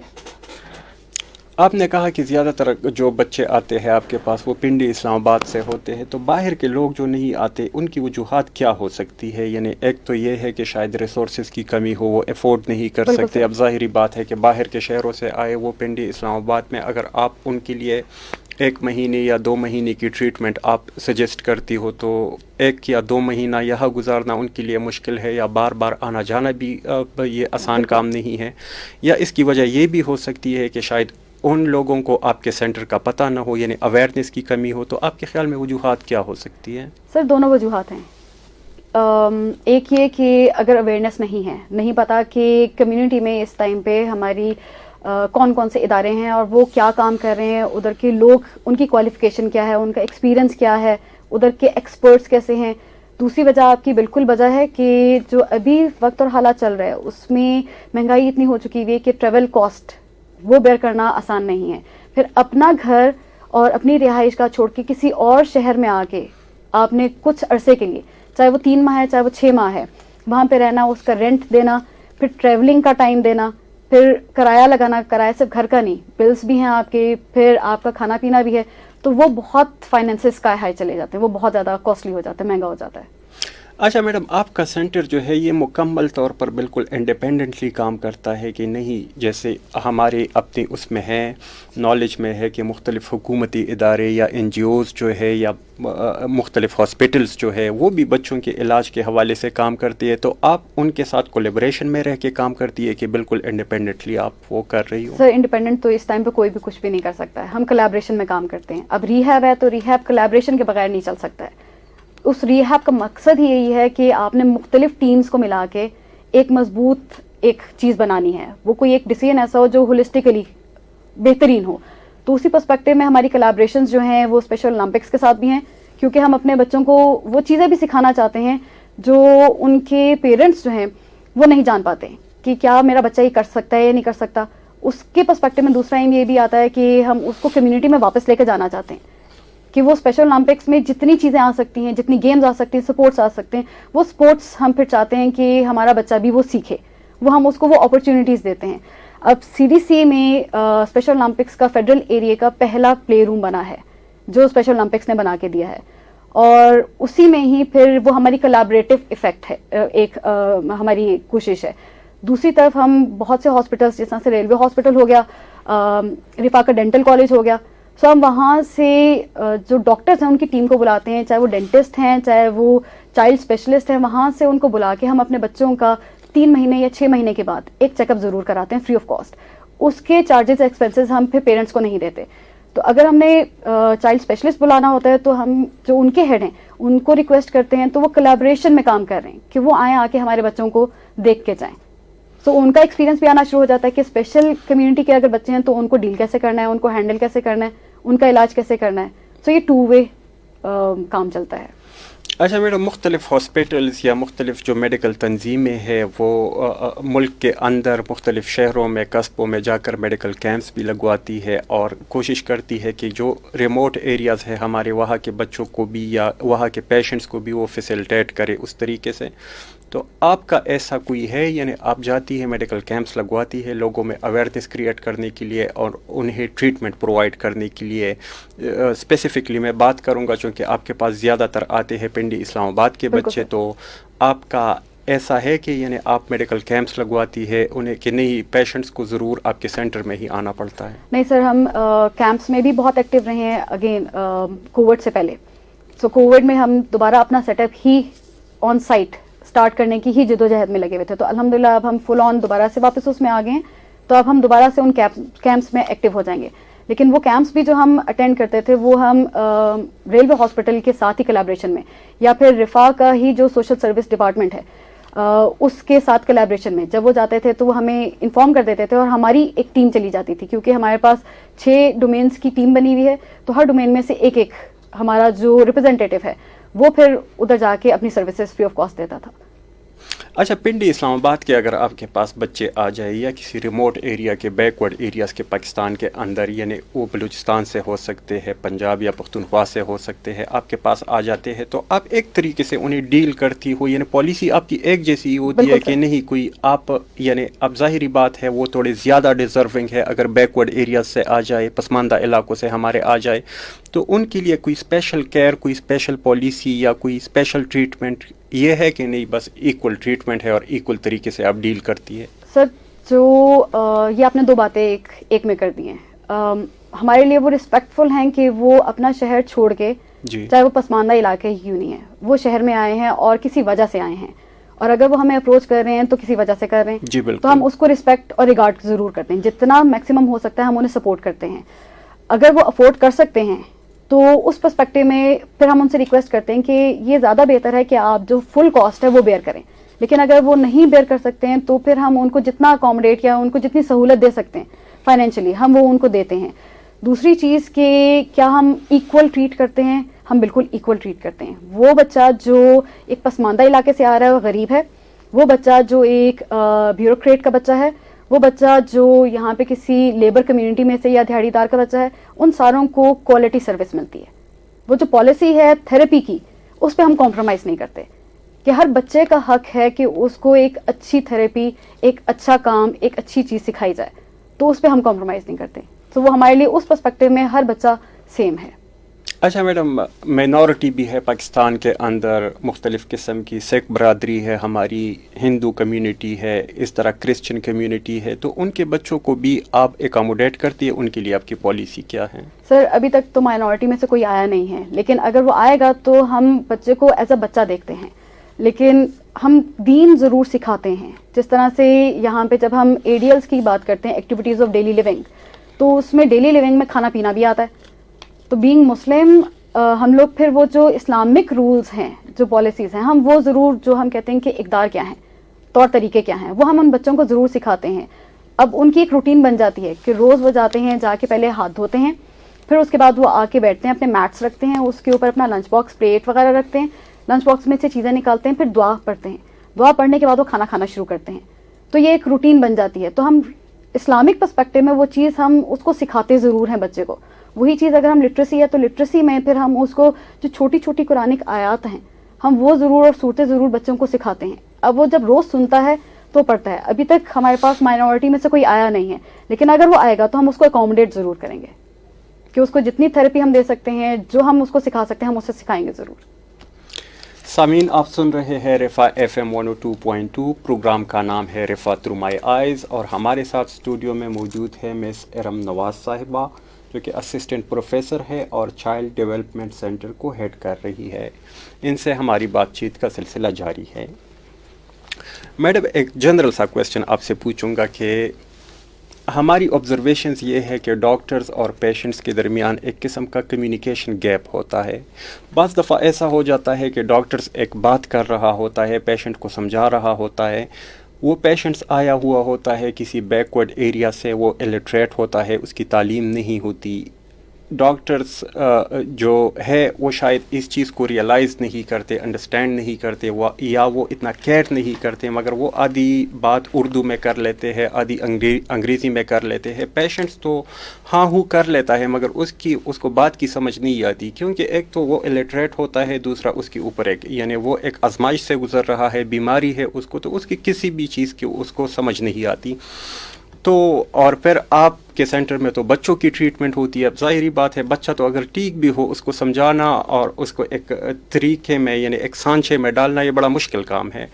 آپ نے کہا کہ زیادہ تر جو بچے آتے ہیں آپ کے پاس وہ پنڈی اسلام آباد سے ہوتے ہیں, تو باہر کے لوگ جو نہیں آتے ان کی وجوہات کیا ہو سکتی ہے؟ یعنی ایک تو یہ ہے کہ شاید ریسورسز کی کمی ہو, وہ افورڈ نہیں کر سکتے. اب ظاہری بات ہے کہ باہر کے شہروں سے آئے وہ پنڈی اسلام آباد میں اگر آپ ان کے لیے 1 مہینے یا 2 مہینے کی ٹریٹمنٹ آپ سجیسٹ کرتی ہو تو 1 یا 2 مہینہ یہاں گزارنا ان کے لیے مشکل ہے, یا بار بار آنا جانا بھی یہ آسان کام نہیں ہے, یا اس کی وجہ یہ بھی ہو سکتی ہے کہ شاید ان لوگوں کو آپ کے سینٹر کا پتہ نہ ہو, یعنی اویئرنیس کی کمی ہو. تو آپ کے خیال میں وجوہات کیا ہو سکتی ہیں؟ سر دونوں وجوہات ہیں. ایک یہ کہ اگر اویئرنیس نہیں پتہ کہ کمیونٹی میں اس ٹائم پہ ہماری کون کون سے ادارے ہیں اور وہ کیا کام کر رہے ہیں, ادھر کے لوگ ان کی کوالیفیکیشن کیا ہے, ان کا ایکسپیرینس کیا ہے, ادھر کے ایکسپرٹس کیسے ہیں. دوسری وجہ آپ کی بالکل وجہ ہے کہ جو ابھی وقت اور حالات چل رہے ہیں اس میں مہنگائی اتنی ہو چکی ہوئی ہے کہ ٹریول کاسٹ وہ بیئر کرنا آسان نہیں ہے. پھر اپنا گھر اور اپنی رہائش کا چھوڑ کے کسی اور شہر میں آ کے آپ نے کچھ عرصے کے لیے, چاہے وہ 3 ماہ ہے چاہے وہ 6 ماہ ہے, وہاں پہ رہنا, اس کا رینٹ دینا, پھر ٹریولنگ کا ٹائم دینا, پھر کرایہ لگانا. کرایہ صرف گھر کا نہیں, بلز بھی ہیں آپ کے, پھر آپ کا کھانا پینا بھی ہے, تو وہ بہت فائنینسز کا ہائی چلے جاتے ہیں, وہ بہت زیادہ کاسٹلی ہو جاتا ہے, مہنگا ہو جاتا ہے. اچھا میڈم, آپ کا سینٹر جو ہے یہ مکمل طور پر بالکل انڈیپینڈنٹلی کام کرتا ہے کہ نہیں؟ جیسے ہمارے اپنی اس میں ہے نالج میں ہے کہ مختلف حکومتی ادارے یا NGOs جو ہے یا مختلف ہاسپٹلس جو ہے وہ بھی بچوں کے علاج کے حوالے سے کام کرتی ہے, تو آپ ان کے ساتھ کولیبریشن میں رہ کے کام کرتی ہے کہ بالکل انڈیپینڈنٹلی آپ وہ کر رہی ہو؟ سر انڈیپینڈنٹ تو اس ٹائم پہ کوئی بھی کچھ بھی نہیں کر سکتا ہے, ہم کولیبریشن میں کام کرتے ہیں. اب ریہیب ہے تو ریہیب کولیبریشن کے بغیر نہیں چل سکتا ہے. اس ریہیب کا مقصد ہی یہی ہے کہ آپ نے مختلف ٹیمز کو ملا کے ایک مضبوط ایک چیز بنانی ہے, وہ کوئی ایک ڈیسیژن ایسا ہو جو ہولسٹیکلی بہترین ہو. تو اسی پرسپیکٹو میں ہماری کولیبریشنز جو ہیں وہ اسپیشل اولمپکس کے ساتھ بھی ہیں, کیونکہ ہم اپنے بچوں کو وہ چیزیں بھی سکھانا چاہتے ہیں جو ان کے پیرنٹس جو ہیں وہ نہیں جان پاتے کہ کیا میرا بچہ یہ کر سکتا ہے یا نہیں کر سکتا. اس کے پرسپیکٹو میں دوسرا ایم یہ بھی آتا ہے کہ ہم اس کو کمیونٹی میں واپس لے کے جانا چاہتے ہیں کہ وہ اسپیشل اولمپکس میں جتنی چیزیں آ سکتی ہیں, جتنی گیمز آ سکتی ہیں, سپورٹس آ سکتے ہیں, وہ سپورٹس ہم پھر چاہتے ہیں کہ ہمارا بچہ بھی وہ سیکھے, وہ ہم اس کو وہ اپرچونیٹیز دیتے ہیں. اب CDCA میں اسپیشل اولمپکس کا فیڈرل ایریا کا پہلا پلے روم بنا ہے جو اسپیشل اولمپکس نے بنا کے دیا ہے, اور اسی میں ہی پھر وہ ہماری کلیبریٹو ایفیکٹ ہے, ایک ہماری کوشش ہے. دوسری طرف ہم بہت سے ہاسپٹلس جس طرح سے ریلوے ہاسپٹل ہو گیا, رفاقہ ڈینٹل کالج ہو گیا, سو ہم وہاں سے جو ڈاکٹرز ہیں ان کی ٹیم کو بلاتے ہیں, چاہے وہ ڈینٹسٹ ہیں چاہے وہ چائلڈ اسپیشلسٹ ہیں, وہاں سے ان کو بلا کے ہم اپنے بچوں کا 3 مہینے یا 6 مہینے کے بعد ایک چیک اپ ضرور کراتے ہیں فری آف کاسٹ. اس کے چارجز ایکسپینسز ہم پھر پیرنٹس کو نہیں دیتے. تو اگر ہم نے چائلڈ اسپیشلسٹ بلانا ہوتا ہے تو ہم جو ان کے ہیڈ ہیں ان کو ریکویسٹ کرتے ہیں, تو وہ کولیبریشن میں کام کر رہے ہیں کہ وہ آئیں, آ کے ہمارے بچوں کو دیکھ کے جائیں. سو ان کا ایکسپیرینس بھی آنا شروع ہو جاتا ہے کہ اسپیشل کمیونٹی کے اگر بچے ہیں تو ان کو ڈیل کیسے کرنا ہے, ان کو ہینڈل کیسے کرنا ہے, ان کا علاج کیسے کرنا ہے. سو یہ 2 وے کام چلتا ہے. اچھا میڈم, مختلف ہاسپٹلز یا مختلف جو میڈیکل تنظیمیں ہیں وہ ملک کے اندر مختلف شہروں میں قصبوں میں جا کر میڈیکل کیمپس بھی لگواتی ہے اور کوشش کرتی ہے کہ جو ریموٹ ایریاز ہے ہمارے وہاں کے بچوں کو بھی یا وہاں کے پیشنٹس کو بھی وہ فیسیلیٹیٹ کرے اس طریقے سے. تو آپ کا ایسا کوئی ہے, یعنی آپ جاتی ہے میڈیکل کیمپس لگواتی ہے لوگوں میں اویئرنیس کریٹ کرنے کے لیے اور انہیں ٹریٹمنٹ پرووائڈ کرنے کے لیے؟ اسپیسیفکلی میں بات کروں گا چونکہ آپ کے پاس زیادہ تر آتے ہیں پنڈی اسلام آباد کے بچے, تو آپ کا ایسا ہے کہ یعنی آپ میڈیکل کیمپس لگواتی ہے انہیں کہ نہیں پیشنٹس کو ضرور آپ کے سینٹر میں ہی آنا پڑتا ہے؟ نہیں سر, ہم کیمپس میں بھی بہت ایکٹیو رہے ہیں اگین کووڈ سے پہلے. سو کووڈ میں ہم دوبارہ اپنا سیٹ اپ ہی آن سائٹ اسٹارٹ کرنے کی ہی جدوجہد میں لگے ہوئے تھے. تو الحمدللہ اب ہم فل آن دوبارہ سے واپس اس میں آ گئے ہیں, تو اب ہم دوبارہ سے ان کیمپس میں ایکٹیو ہو جائیں گے. لیکن وہ کیمپس بھی جو ہم اٹینڈ کرتے تھے وہ ہم ریلوے ہاسپٹل کے ساتھ ہی کولیبریشن میں, یا پھر رفاق کا ہی جو سوشل سروس ڈپارٹمنٹ ہے اس کے ساتھ کولیبریشن میں جب وہ جاتے تھے تو وہ ہمیں انفارم کر دیتے تھے, اور ہماری ایک ٹیم چلی جاتی تھی کیونکہ ہمارے پاس 6 ڈومینس کی ٹیم بنی ہوئی ہے. تو ہر ڈومین میں سے ایک ہمارا جو ریپرزینٹیٹیو ہے وہ پھر ادھر جا کے اپنی سروسز فری آف کاسٹ دیتا تھا. اچھا, پنڈی اسلام آباد کے اگر آپ کے پاس بچے آ جائے یا کسی ریموٹ ایریا کے بیکورڈ ایریاز کے پاکستان کے اندر, یعنی وہ بلوچستان سے ہو سکتے ہیں, پنجاب یا پختونخوا سے ہو سکتے ہیں, آپ کے پاس آ جاتے ہیں, تو آپ ایک طریقے سے انہیں ڈیل کرتی ہو, یعنی پالیسی آپ کی ایک جیسی ہوتی ہے کہ نہیں کوئی آپ, یعنی اب ظاہری بات ہے وہ تھوڑے زیادہ ڈیزرونگ ہے اگر بیکورڈ ایریاز سے آ جائے, پسماندہ علاقوں سے ہمارے آ جائے, تو ان کے لیے کوئی اسپیشل کیئر, کوئی اسپیشل پالیسی یا کوئی اسپیشل ٹریٹمنٹ یہ ہے کہ نہیں بس ایکول ٹریٹمنٹ ہے اور ایکول طریقے سے آپ ڈیل کرتی ہے؟ سر جو یہ آپ نے 2 باتیں ایک میں کر دی ہیں. ہمارے لیے وہ رسپیکٹفل ہیں کہ وہ اپنا شہر چھوڑ کے, چاہے وہ پسماندہ علاقے ہی کیوں نہیں ہے, وہ شہر میں آئے ہیں اور کسی وجہ سے آئے ہیں, اور اگر وہ ہمیں اپروچ کر رہے ہیں تو کسی وجہ سے کر رہے ہیں. جی بالکل. تو ہم اس کو رسپیکٹ اور ریگارڈ ضرور کرتے ہیں, جتنا میکسیمم ہو سکتا ہے ہم انہیں سپورٹ کرتے ہیں. اگر وہ افورڈ کر سکتے ہیں تو اس پرسپیکٹو میں پھر ہم ان سے ریکویسٹ کرتے ہیں کہ یہ زیادہ بہتر ہے کہ آپ جو فل کاسٹ ہے وہ بیئر کریں. لیکن اگر وہ نہیں بیئر کر سکتے ہیں تو پھر ہم ان کو جتنا اکوموڈیٹ یا ان کو جتنی سہولت دے سکتے ہیں فائنینشلی ہم وہ ان کو دیتے ہیں. دوسری چیز کہ کیا ہم ایکول ٹریٹ کرتے ہیں؟ ہم بالکل ایکول ٹریٹ کرتے ہیں. وہ بچہ جو ایک پسماندہ علاقے سے آ رہا ہے وہ غریب ہے, وہ بچہ جو ایک بیوروکریٹ کا بچہ ہے, وہ بچہ جو یہاں پہ کسی لیبر کمیونٹی میں سے یا دیہڑی دار کا بچہ ہے, ان ساروں کو کوالٹی سروس ملتی ہے. وہ جو پالیسی ہے تھراپی کی اس پہ ہم کمپرومائز نہیں کرتے کہ ہر بچے کا حق ہے کہ اس کو ایک اچھی تھراپی, ایک اچھا کام, ایک اچھی چیز سکھائی جائے, تو اس پہ ہم کمپرومائز نہیں کرتے. تو وہ ہمارے لیے اس پرسپیکٹو میں ہر بچہ سیم ہے. اچھا میڈم, مائنورٹی بھی ہے پاکستان کے اندر, مختلف قسم کی سکھ برادری ہے, ہماری ہندو کمیونٹی ہے, اس طرح کرسچن کمیونٹی ہے, تو ان کے بچوں کو بھی آپ اکاموڈیٹ کرتی ہے, ان کے لیے آپ کی پالیسی کیا ہے؟ سر ابھی تک تو مائنورٹی میں سے کوئی آیا نہیں ہے, لیکن اگر وہ آئے گا تو ہم بچے کو ایز اے بچہ دیکھتے ہیں, لیکن ہم دین ضرور سکھاتے ہیں. جس طرح سے یہاں پہ جب ہم ADLs کی بات کرتے ہیں, ایکٹیویٹیز آف ڈیلی لیونگ, تو اس میں ڈیلی لیونگ میں کھانا پینا بھی آتا ہے. تو بینگ مسلم ہم لوگ پھر وہ جو اسلامک رولز ہیں, جو پالیسیز ہیں, ہم وہ ضرور جو ہم کہتے ہیں کہ اقدار کیا ہیں, طور طریقے کیا ہیں, وہ ہم ان بچوں کو ضرور سکھاتے ہیں. اب ان کی ایک روٹین بن جاتی ہے کہ روز وہ جاتے ہیں, جا کے پہلے ہاتھ دھوتے ہیں, پھر اس کے بعد وہ آ کے بیٹھتے ہیں, اپنے میٹس رکھتے ہیں, اس کے اوپر اپنا لنچ باکس پلیٹ وغیرہ رکھتے ہیں, لنچ باکس میں سے چیزیں نکالتے ہیں, پھر دعا پڑھتے ہیں, دعا پڑھنے کے بعد وہ کھانا کھانا شروع کرتے ہیں. تو یہ ایک روٹین بن جاتی ہے. تو ہم اسلامک پرسپیکٹو میں وہ چیز ہم اس کو سکھاتے ضرور ہیں بچے کو. وہی چیز اگر ہم لٹریسی ہے تو لٹریسی میں پھر ہم اس کو جو چھوٹی چھوٹی قرآنک آیات ہیں ہم وہ ضرور اور صورتیں ضرور بچوں کو سکھاتے ہیں. اب وہ جب روز سنتا ہے تو پڑھتا ہے. ابھی تک ہمارے پاس مائنورٹی میں سے کوئی آیا نہیں ہے, لیکن اگر وہ آئے گا تو ہم اس کو اکوموڈیٹ ضرور کریں گے کہ اس کو جتنی تھراپی ہم دے سکتے ہیں, جو ہم اس کو سکھا سکتے ہیں, ہم اسے سکھائیں گے ضرور. سامعین, آپ سن رہے ہیں رفا FM 102.2. پروگرام کا نام ہے رفا تھرو مائی آئیز, اور ہمارے ساتھ اسٹوڈیو میں موجود ہے مس ارم نواز صاحبہ, جو کہ اسسٹنٹ پروفیسر ہے اور چائلڈ ڈیولپمنٹ سینٹر کو ہیڈ کر رہی ہے. ان سے ہماری بات چیت کا سلسلہ جاری ہے. میڈم, ایک جنرل سا کویسچن آپ سے پوچھوں گا کہ ہماری آبزرویشنز یہ ہے کہ ڈاکٹرز اور پیشنٹس کے درمیان ایک قسم کا کمیونیکیشن گیپ ہوتا ہے. بعض دفعہ ایسا ہو جاتا ہے کہ ڈاکٹرز ایک بات کر رہا ہوتا ہے, پیشنٹ کو سمجھا رہا ہوتا ہے, وہ پیشنٹس آیا ہوا ہوتا ہے کسی بیکورڈ ایریا سے, وہ الٹریٹ ہوتا ہے, اس کی تعلیم نہیں ہوتی. ڈاکٹرز جو ہے وہ شاید اس چیز کو ریئلائز نہیں کرتے, انڈرسٹینڈ نہیں کرتے, یا وہ اتنا کیئر نہیں کرتے, مگر وہ آدھی بات اردو میں کر لیتے ہیں, آدھی انگریزی میں کر لیتے ہیں. پیشنٹس تو ہاں ہو کر لیتا ہے, مگر اس کو بات کی سمجھ نہیں آتی, کیونکہ ایک تو وہ الٹریٹ ہوتا ہے, دوسرا اس کے اوپر یعنی وہ ایک آزمائش سے گزر رہا ہے, بیماری ہے اس کو, تو اس کی کسی بھی چیز کی اس کو سمجھ نہیں آتی. تو اور پھر آپ کے سینٹر میں تو بچوں کی ٹریٹمنٹ ہوتی ہے. اب ظاہری بات ہے, بچہ تو اگر ٹھیک بھی ہو, اس کو سمجھانا اور اس کو ایک طریقے میں یعنی ایک سانچے میں ڈالنا یہ بڑا مشکل کام ہے.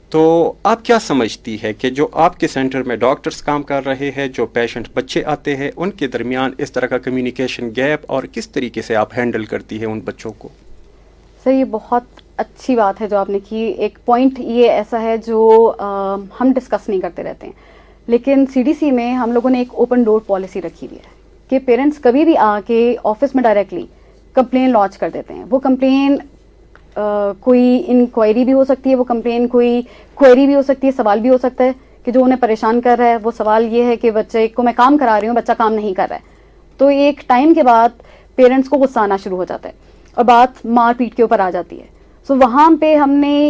تو آپ کیا سمجھتی ہے کہ جو آپ کے سینٹر میں ڈاکٹرز کام کر رہے ہیں, جو پیشنٹ بچے آتے ہیں, ان کے درمیان اس طرح کا کمیونیکیشن گیپ, اور کس طریقے سے آپ ہینڈل کرتی ہے ان بچوں کو؟ سر, یہ بہت اچھی بات ہے جو آپ نے کی. ایک پوائنٹ یہ ایسا ہے جو ہم ڈسکس نہیں کرتے رہتے ہیں, لیکن CDC میں ہم لوگوں نے ایک اوپن ڈور پالیسی رکھی ہوئی ہے کہ پیرنٹس کبھی بھی آ کے آفس میں ڈائریکٹلی کمپلین لانچ کر دیتے ہیں. وہ کمپلین کوئی انکوائری بھی ہو سکتی ہے, وہ کمپلین کوئی کوئری بھی ہو سکتی ہے, سوال بھی ہو سکتا ہے کہ جو انہیں پریشان کر رہا ہے وہ سوال یہ ہے کہ بچے کو میں کام کرا رہی ہوں, بچہ کام نہیں کر رہا ہے. تو ایک ٹائم کے بعد پیرنٹس کو غصہ آنا شروع ہو جاتا ہے اور بات مار پیٹ کے اوپر آ جاتی ہے. سو وہاں پہ ہم نے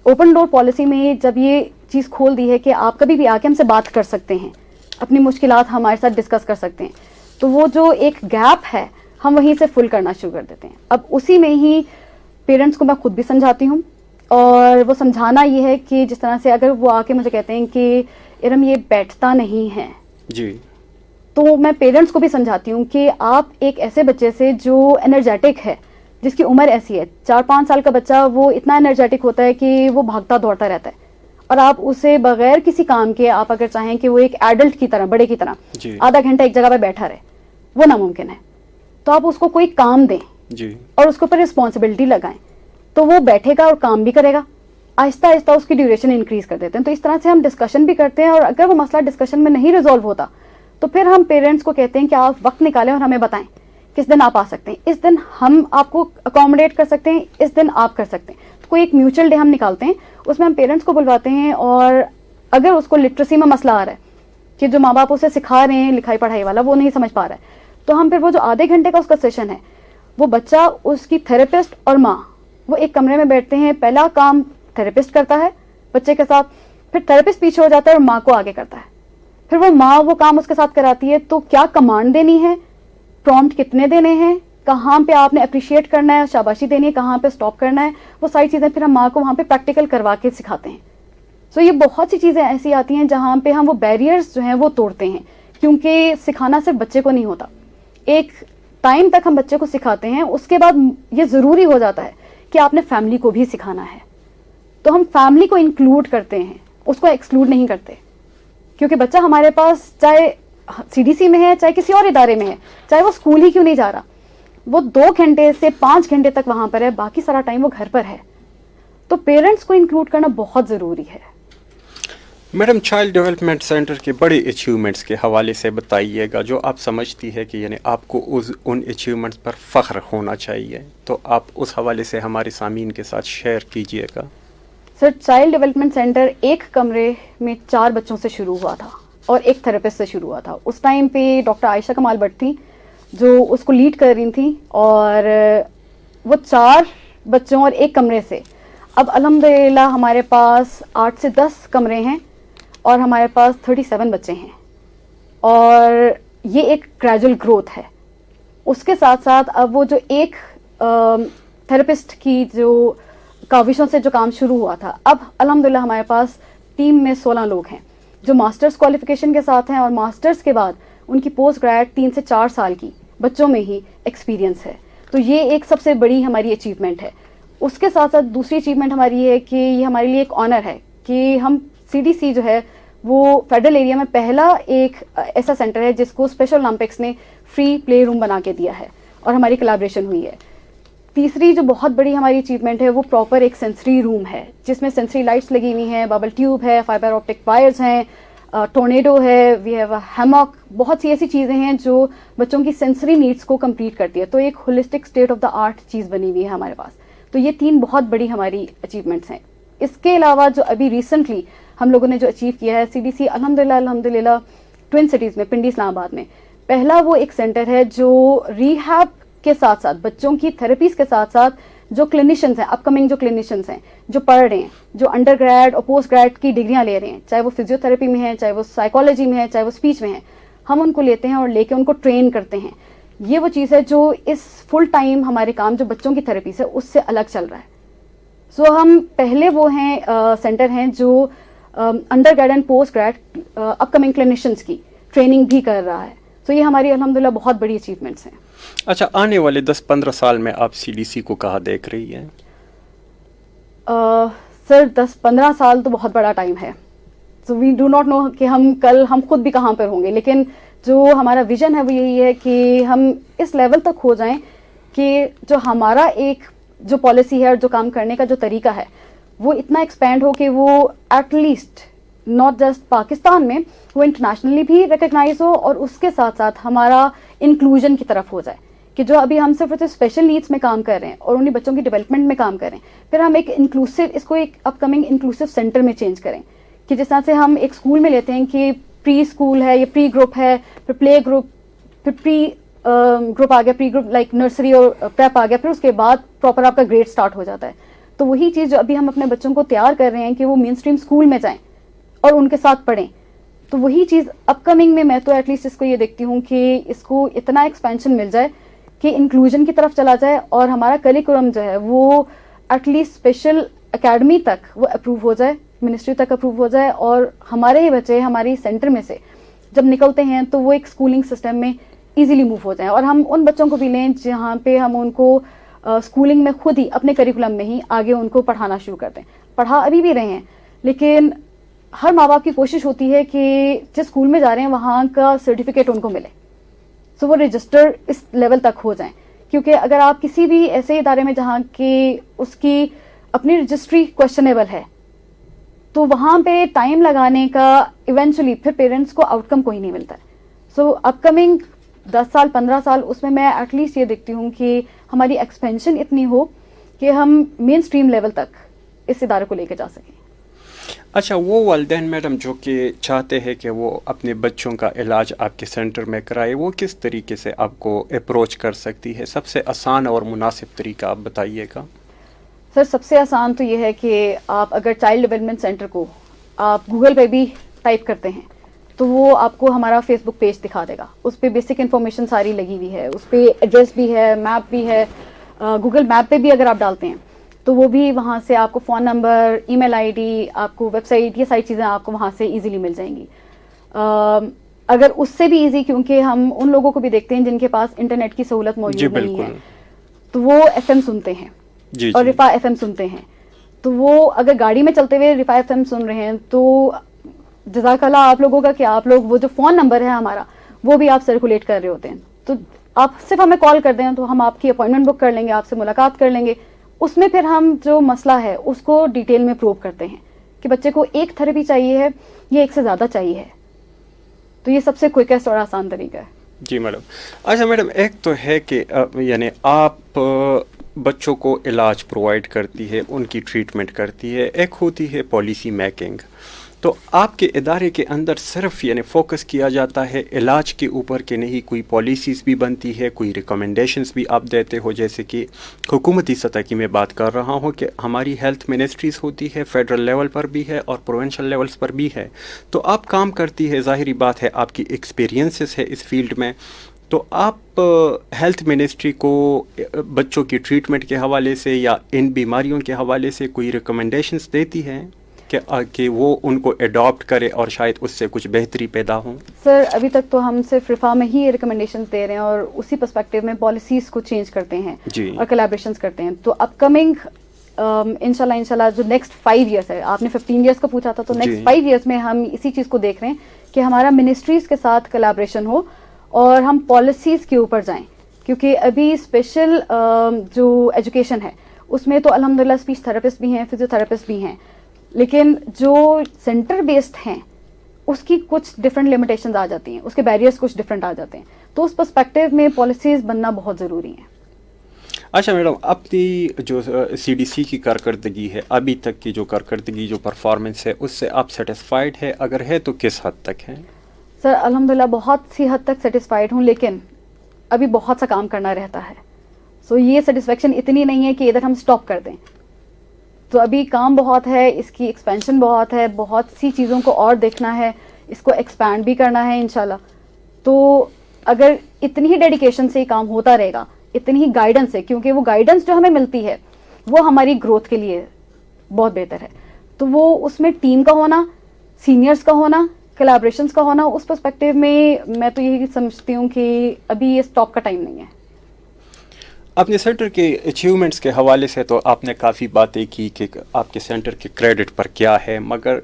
اوپن ڈور پالیسی میں جب یہ چیز کھول دی ہے کہ آپ کبھی بھی آ کے ہم سے بات کر سکتے ہیں, اپنی مشکلات ہمارے ساتھ ڈسکس کر سکتے ہیں, تو وہ جو ایک گیپ ہے ہم وہیں سے فل کرنا شروع کر دیتے ہیں. اب اسی میں ہی پیرنٹس کو میں خود بھی سمجھاتی ہوں, اور وہ سمجھانا یہ ہے کہ جس طرح سے اگر وہ آ کے مجھے کہتے ہیں کہ ارم یہ بیٹھتا نہیں ہے, جی, تو میں پیرنٹس کو بھی سمجھاتی ہوں کہ آپ ایک ایسے بچے سے جو انرجیٹک ہے, جس کی عمر ایسی ہے, 4-5 سال کا بچہ وہ اتنا انرجیٹک ہوتا ہے کہ وہ بھاگتا دوڑتا رہتا ہے, اور آپ اسے بغیر کسی کام کے آپ اگر چاہیں کہ وہ ایک ایڈلٹ کی طرح, بڑے کی طرح آدھا گھنٹہ ایک جگہ پہ بیٹھا رہے, وہ ناممکن ہے. تو آپ اس کو کوئی کام دیں اور اس کے اوپر رسپانسبلٹی لگائیں, تو وہ بیٹھے گا اور کام بھی کرے گا. آہستہ آہستہ اس کی ڈیوریشن انکریز کر دیتے ہیں. تو اس طرح سے ہم ڈسکشن بھی کرتے ہیں, اور اگر وہ مسئلہ ڈسکشن میں نہیں ریزالو ہوتا تو پھر ہم پیرنٹس کو کہتے ہیں کہ آپ وقت نکالیں اور ہمیں بتائیں کس دن آپ آ سکتے ہیں, اس دن ہم آپ کو اکوموڈیٹ کر سکتے ہیں, اس دن آپ کر سکتے ہیں. تو کوئی ایک میوچل ڈے ہم نکالتے ہیں, اس میں ہم پیرنٹس کو بلواتے ہیں, اور اگر اس کو لٹریسی میں مسئلہ آ رہا ہے کہ جو ماں باپ اسے سکھا رہے ہیں لکھائی پڑھائی والا وہ نہیں سمجھ پا رہا ہے, تو ہم پھر وہ جو آدھے گھنٹے کا اس کا سیشن ہے, وہ بچہ, اس کی تھراپسٹ اور ماں وہ ایک کمرے میں بیٹھتے ہیں. پہلا کام تھراپسٹ کرتا ہے بچے کے ساتھ, پھر تھراپسٹ پیچھے ہو جاتا ہے اور ماں کو آگے کرتا ہے, پھر وہ ماں وہ کام اس کے ساتھ کراتی ہے. تو کیا کمانڈ دینی ہے, پرومپٹ کتنے دینے ہیں, کہاں پہ آپ نے اپریشیٹ کرنا ہے, شاباشی دینی ہے, کہاں پہ اسٹاپ کرنا ہے, وہ ساری چیزیں پھر ہم ماں کو وہاں پہ پریکٹیکل کروا کے سکھاتے ہیں. سو یہ بہت سی چیزیں ایسی آتی ہیں جہاں پہ ہم وہ بیریئرز جو ہیں وہ توڑتے ہیں, کیونکہ سکھانا صرف بچے کو نہیں ہوتا, ایک ٹائم تک ہم بچے کو سکھاتے ہیں, اس کے بعد یہ ضروری ہو جاتا ہے کہ آپ نے فیملی کو بھی سکھانا ہے. تو ہم فیملی کو انکلوڈ کرتے ہیں, اس کو ایکسکلوڈ نہیں کرتے, کیونکہ بچہ ہمارے پاس چاہے CDC میں ہے, چاہے کسی اور ادارے میں ہے, چاہے وہ اسکول ہی کیوں نہیں جا رہا, وہ 2 گھنٹے سے 5 گھنٹے تک وہاں پر ہے, باقی سارا ٹائم وہ گھر پر ہے. تو پیرنٹس کو انکلوڈ کرنا بہت ضروری ہے. میڈم, چائلڈ ڈیولپمنٹ سینٹر کے بڑے اچیومنٹس کے حوالے سے بتائیے گا, جو آپ سمجھتی ہے کہ یعنی آپ کو ان اچیومنٹس پر فخر ہونا چاہیے, تو آپ اس حوالے سے ہمارے سامعین کے ساتھ شیئر کیجیے گا. سر, چائلڈ ڈیولپمنٹ سینٹر ایک کمرے میں 4 بچوں سے شروع ہوا تھا اور ایک تھراپسٹ سے شروع ہوا تھا. اس ٹائم پہ ڈاکٹر عائشہ کمال بٹ تھی, جو اس کو لیڈ کر رہی تھیں, اور وہ 4 بچوں اور 1 کمرے سے اب الحمدللہ ہمارے پاس 8 سے 10 کمرے ہیں اور ہمارے پاس 37 بچے ہیں, اور یہ ایک گریجول گروتھ ہے. اس کے ساتھ ساتھ اب وہ جو ایک تھراپسٹ کی جو کاوشوں سے جو کام شروع ہوا تھا, اب الحمدللہ ہمارے پاس ٹیم میں 16 لوگ ہیں جو ماسٹرز کوالیفیکیشن کے ساتھ ہیں, اور ماسٹرز کے بعد ان کی پوسٹ گریڈ 3 سے 4 سال کی بچوں میں ہی ایکسپیرینس ہے. تو یہ ایک سب سے بڑی ہماری اچیومنٹ ہے. اس کے ساتھ ساتھ دوسری اچیومنٹ ہماری یہ ہے کہ یہ ہمارے لیے ایک آنر ہے کہ ہم CDC جو ہے وہ فیڈرل ایریا میں پہلا ایک ایسا سینٹر ہے جس کو اسپیشل اولمپکس نے فری پلے روم بنا کے دیا ہے, اور ہماری کلیبریشن ہوئی ہے. تیسری جو بہت بڑی ہماری اچیومنٹ ہے وہ پراپر ایک سینسری روم ہے جس میں سینسری لائٹس لگی ہوئی ہیں, ببل ٹیوب ہے, فائبر آپٹک وائرز ہیں, ٹورنیڈو ہے, وی ہیو ہیماک, بہت سی ایسی چیزیں ہیں جو بچوں کی سینسری نیڈس کو کمپلیٹ کرتی ہے. تو ایک holistic state of the art چیز بنی ہوئی ہے ہمارے پاس. تو یہ 3 بہت بڑی ہماری اچیومنٹس ہیں. اس کے علاوہ جو ابھی ریسنٹلی ہم لوگوں نے جو اچیو کیا ہے, CDC الحمدللہ ٹوئن سٹیز میں, پنڈی اسلام آباد میں پہلا وہ ایک سینٹر ہے جو ریہیب کے ساتھ ساتھ بچوں کی تھراپیز کے ساتھ ساتھ جو کلینیشنز ہیں, اپ کمنگ جو کلینیشنز ہیں جو پڑھ رہے ہیں, جو انڈر گریڈ اور پوسٹ گریڈ کی ڈگریاں لے رہے ہیں, چاہے وہ فزیو تھراپی میں ہیں, چاہے وہ سائیکالوجی میں ہے, چاہے وہ اسپیچ میں ہیں, ہم ان کو لیتے ہیں اور لے کے ان کو ٹرین کرتے ہیں. یہ وہ چیز ہے جو اس فل ٹائم ہمارے کام جو بچوں کی تھراپیز ہے اس سے الگ چل رہا ہے. سو ہم پہلے وہ ہیں سینٹر ہیں جو under grade and post grade upcoming clinicians کی ٹریننگ بھی کر رہا ہے. تو یہ ہماری الحمدللہ بہت بڑی اچیومنٹس ہیں. اچھا, آنے والے 10-15 سال میں آپ CDC کو کہاں دیکھ رہی ہیں؟ سر 10-15 سال تو بہت بڑا ٹائم ہے. سو وی ڈو ناٹ نو کہ ہم خود بھی کہاں پر ہوں گے, لیکن جو ہمارا ویژن ہے وہ یہی ہے کہ ہم اس لیول تک ہو جائیں کہ جو ہمارا ایک جو پالیسی ہے اور جو کام کرنے کا جو طریقہ ہے وہ اتنا ایکسپینڈ ہو کہ وہ at least not just Pakistan میں, وہ انٹرنیشنلی بھی ریکگنائز ہو, اور اس کے ساتھ ساتھ ہمارا انکلوژن کی طرف ہو جائے کہ جو ابھی ہم صرف اسپیشل نیڈس میں کام کر رہے ہیں اور انہیں بچوں کی ڈیولپمنٹ میں کام کر رہے ہیں, پھر ہم ایک انکلوسیو, اس کو ایک اپ کمنگ انکلوسیو سینٹر میں چینج کریں کہ جس طرح سے ہم ایک اسکول میں لیتے ہیں کہ پری اسکول ہے یا پری گروپ ہے, پھر پلے گروپ, پھر پری گروپ آ گیا, پری گروپ لائک نرسری اور پریپ آ گیا, پھر اس کے بعد پراپر آپ کا گریڈ اسٹارٹ ہو جاتا ہے. تو وہی چیز جو ابھی ہم اپنے بچوں کو تیار کر رہے ہیں کہ وہ مین اسٹریم اسکول میں جائیں اور ان کے ساتھ پڑھیں, تو وہی چیز اپ کمنگ میں تو ایٹ لیسٹ اس کو یہ دیکھتی ہوں کہ اس کو اتنا ایکسپینشن مل جائے کہ انکلوژن کی طرف چلا جائے, اور ہمارا کریکولم جو ہے وہ ایٹ لیسٹ اسپیشل اکیڈمی تک وہ اپروو ہو جائے, منسٹری تک اپروو ہو جائے, اور ہمارے ہی بچے ہماری سینٹر میں سے جب نکلتے ہیں تو وہ ایک اسکولنگ سسٹم میں ایزیلی موو ہو جائیں, اور ہم ان بچوں کو بھی لیں جہاں پہ ہم ان کو اسکولنگ میں خود ہی اپنے کریکولم میں ہی آگے ان کو پڑھانا شروع کرتے ہیں. پڑھا ابھی بھی رہے ہیں, لیکن ہر ماں باپ کی کوشش ہوتی ہے کہ جس اسکول میں جا رہے ہیں وہاں کا سرٹیفکیٹ ان کو ملے, سو وہ رجسٹر اس لیول تک ہو جائیں. کیونکہ اگر آپ کسی بھی ایسے ادارے میں جہاں کہ اس کی اپنی رجسٹری کویسچنیبل ہے, تو وہاں پہ ٹائم لگانے کا ایونچولی پھر پیرنٹس کو آؤٹ کم کوئی نہیں ملتا ہے. سو اپ کمنگ 10 سال 15 سال اس میں ایٹ لیسٹ یہ دیکھتی ہوں کہ ہماری ایکسپینشن اتنی ہو کہ ہم مین اسٹریم لیول تک اس ادارے کو لے کے جا سکیں. اچھا, وہ والدین میڈم جو کہ چاہتے ہیں کہ وہ اپنے بچوں کا علاج آپ کے سینٹر میں کرائے, وہ کس طریقے سے آپ کو اپروچ کر سکتی ہے؟ سب سے آسان اور مناسب طریقہ آپ بتائیے گا. سر سب سے آسان تو یہ ہے کہ آپ اگر چائلڈ ڈیولپمنٹ سینٹر کو آپ گوگل پہ بھی ٹائپ کرتے ہیں تو وہ آپ کو ہمارا فیس بک پیج دکھا دے گا. اس پہ بیسک انفارمیشن ساری لگی ہوئی ہے, اس پہ ایڈریس بھی ہے, میپ بھی ہے. گوگل میپ پہ بھی اگر آپ ڈالتے ہیں تو وہ بھی وہاں سے آپ کو phone number, email ID, آپ کو ویب سائٹ, یہ ساری چیزیں آپ کو وہاں سے ایزیلی مل جائیں گی. اگر اس سے بھی ایزی, کیونکہ ہم ان لوگوں کو بھی دیکھتے ہیں جن کے پاس انٹرنیٹ کی سہولت موجود نہیں ہے, تو وہ FM سنتے ہیں اور رفا FM سنتے ہیں. تو وہ اگر گاڑی میں چلتے ہوئے رفا FM سن رہے ہیں تو جزاک اللہ آپ لوگوں کا کہ آپ لوگ وہ جو فون نمبر ہے ہمارا وہ بھی آپ سرکولیٹ کر رہے ہوتے ہیں. تو آپ صرف ہمیں کال کر دیں تو ہم آپ کی اپوائنٹمنٹ بک کر لیں گے, آپ سے ملاقات کر لیں گے. اس میں پھر ہم جو مسئلہ ہے اس کو ڈیٹیل میں پروو کرتے ہیں کہ بچے کو ایک تھراپی چاہیے ہے یا ایک سے زیادہ چاہیے ہے. تو یہ سب سے کوئکسٹ اور آسان طریقہ ہے. جی میڈم. اچھا میڈم, ایک تو ہے کہ یعنی آپ بچوں کو علاج پرووائڈ کرتی ہے, ان کی ٹریٹمنٹ کرتی ہے, ایک ہوتی ہے پالیسی میکنگ. تو آپ کے ادارے کے اندر صرف یعنی فوکس کیا جاتا ہے علاج کے اوپر کہ نہیں کوئی پالیسیز بھی بنتی ہے, کوئی ریکمنڈیشنز بھی آپ دیتے ہو؟ جیسے کہ حکومتی سطح کی میں بات کر رہا ہوں کہ ہماری ہیلتھ منسٹریز ہوتی ہے, فیڈرل لیول پر بھی ہے اور پروونشل لیولز پر بھی ہے, تو آپ کام کرتی ہے, ظاہری بات ہے آپ کی ایکسپیرینسز ہے اس فیلڈ میں, تو آپ ہیلتھ منسٹری کو بچوں کی ٹریٹمنٹ کے حوالے سے یا ان بیماریوں کے حوالے سے کوئی ریکمنڈیشنز دیتی ہیں کہ وہ ان کو اڈاپٹ کرے اور شاید اس سے کچھ بہتری پیدا ہوں؟ سر ابھی تک تو ہم صرف رفا میں ہی ریکمنڈیشنز دے رہے ہیں اور اسی پرسپیکٹو میں پالیسیز کو چینج کرتے ہیں جی, اور کولیبریشنز کرتے ہیں. تو اپ کمنگ انشاءاللہ جو نیکسٹ 5 ایئرس ہے, آپ نے 15 ایئرس کا پوچھا تھا, تو نیکسٹ 5 ایئرس میں ہم اسی چیز کو دیکھ رہے ہیں کہ ہمارا منسٹریز کے ساتھ کولیبریشن ہو اور ہم پالیسیز کے اوپر جائیں, کیونکہ ابھی اسپیشل جو ایجوکیشن ہے اس میں تو الحمدللہ اسپیچ تھراپسٹ بھی ہیں, فزیو تھراپسٹ بھی ہیں, لیکن جو سینٹر بیسڈ ہیں اس کی کچھ ڈفرینٹ لمیٹیشنز آ جاتی ہیں, اس کے بیریئرس کچھ ڈفرینٹ آ جاتے ہیں, تو اس پرسپیکٹو میں پالیسیز بننا بہت ضروری ہیں. اچھا میڈم, اپنی جو سی ڈی سی کی کارکردگی ہے, ابھی تک کی جو کارکردگی, جو پرفارمنس ہے, اس سے آپ سیٹسفائیڈ ہے؟ اگر ہے تو کس حد تک ہے؟ سر الحمدللہ بہت سی حد تک سیٹسفائیڈ ہوں, لیکن ابھی بہت سا کام کرنا رہتا ہے. سو یہ سیٹسفیکشن اتنی نہیں ہے کہ ادھر ہم اسٹاپ کر دیں, تو ابھی کام بہت ہے, اس کی ایکسپینشن بہت ہے, بہت سی چیزوں کو اور دیکھنا ہے, اس کو ایکسپینڈ بھی کرنا ہے انشاءاللہ. تو اگر اتنی ہی ڈیڈیکیشن سے یہ کام ہوتا رہے گا, اتنی ہی گائیڈنس ہے, کیونکہ وہ گائیڈنس جو ہمیں ملتی ہے وہ ہماری گروتھ کے لیے بہت بہتر ہے, تو وہ اس میں ٹیم کا ہونا, سینئرس کا ہونا, کولیبریشنس کا ہونا, اس پرسپیکٹو میں تو یہی سمجھتی ہوں کہ ابھی یہ اسٹاپ کا ٹائم نہیں ہے. اپنے سینٹر کے اچیومنٹس کے حوالے سے تو آپ نے کافی باتیں کی کہ آپ کے سینٹر کے کریڈٹ پر کیا ہے, مگر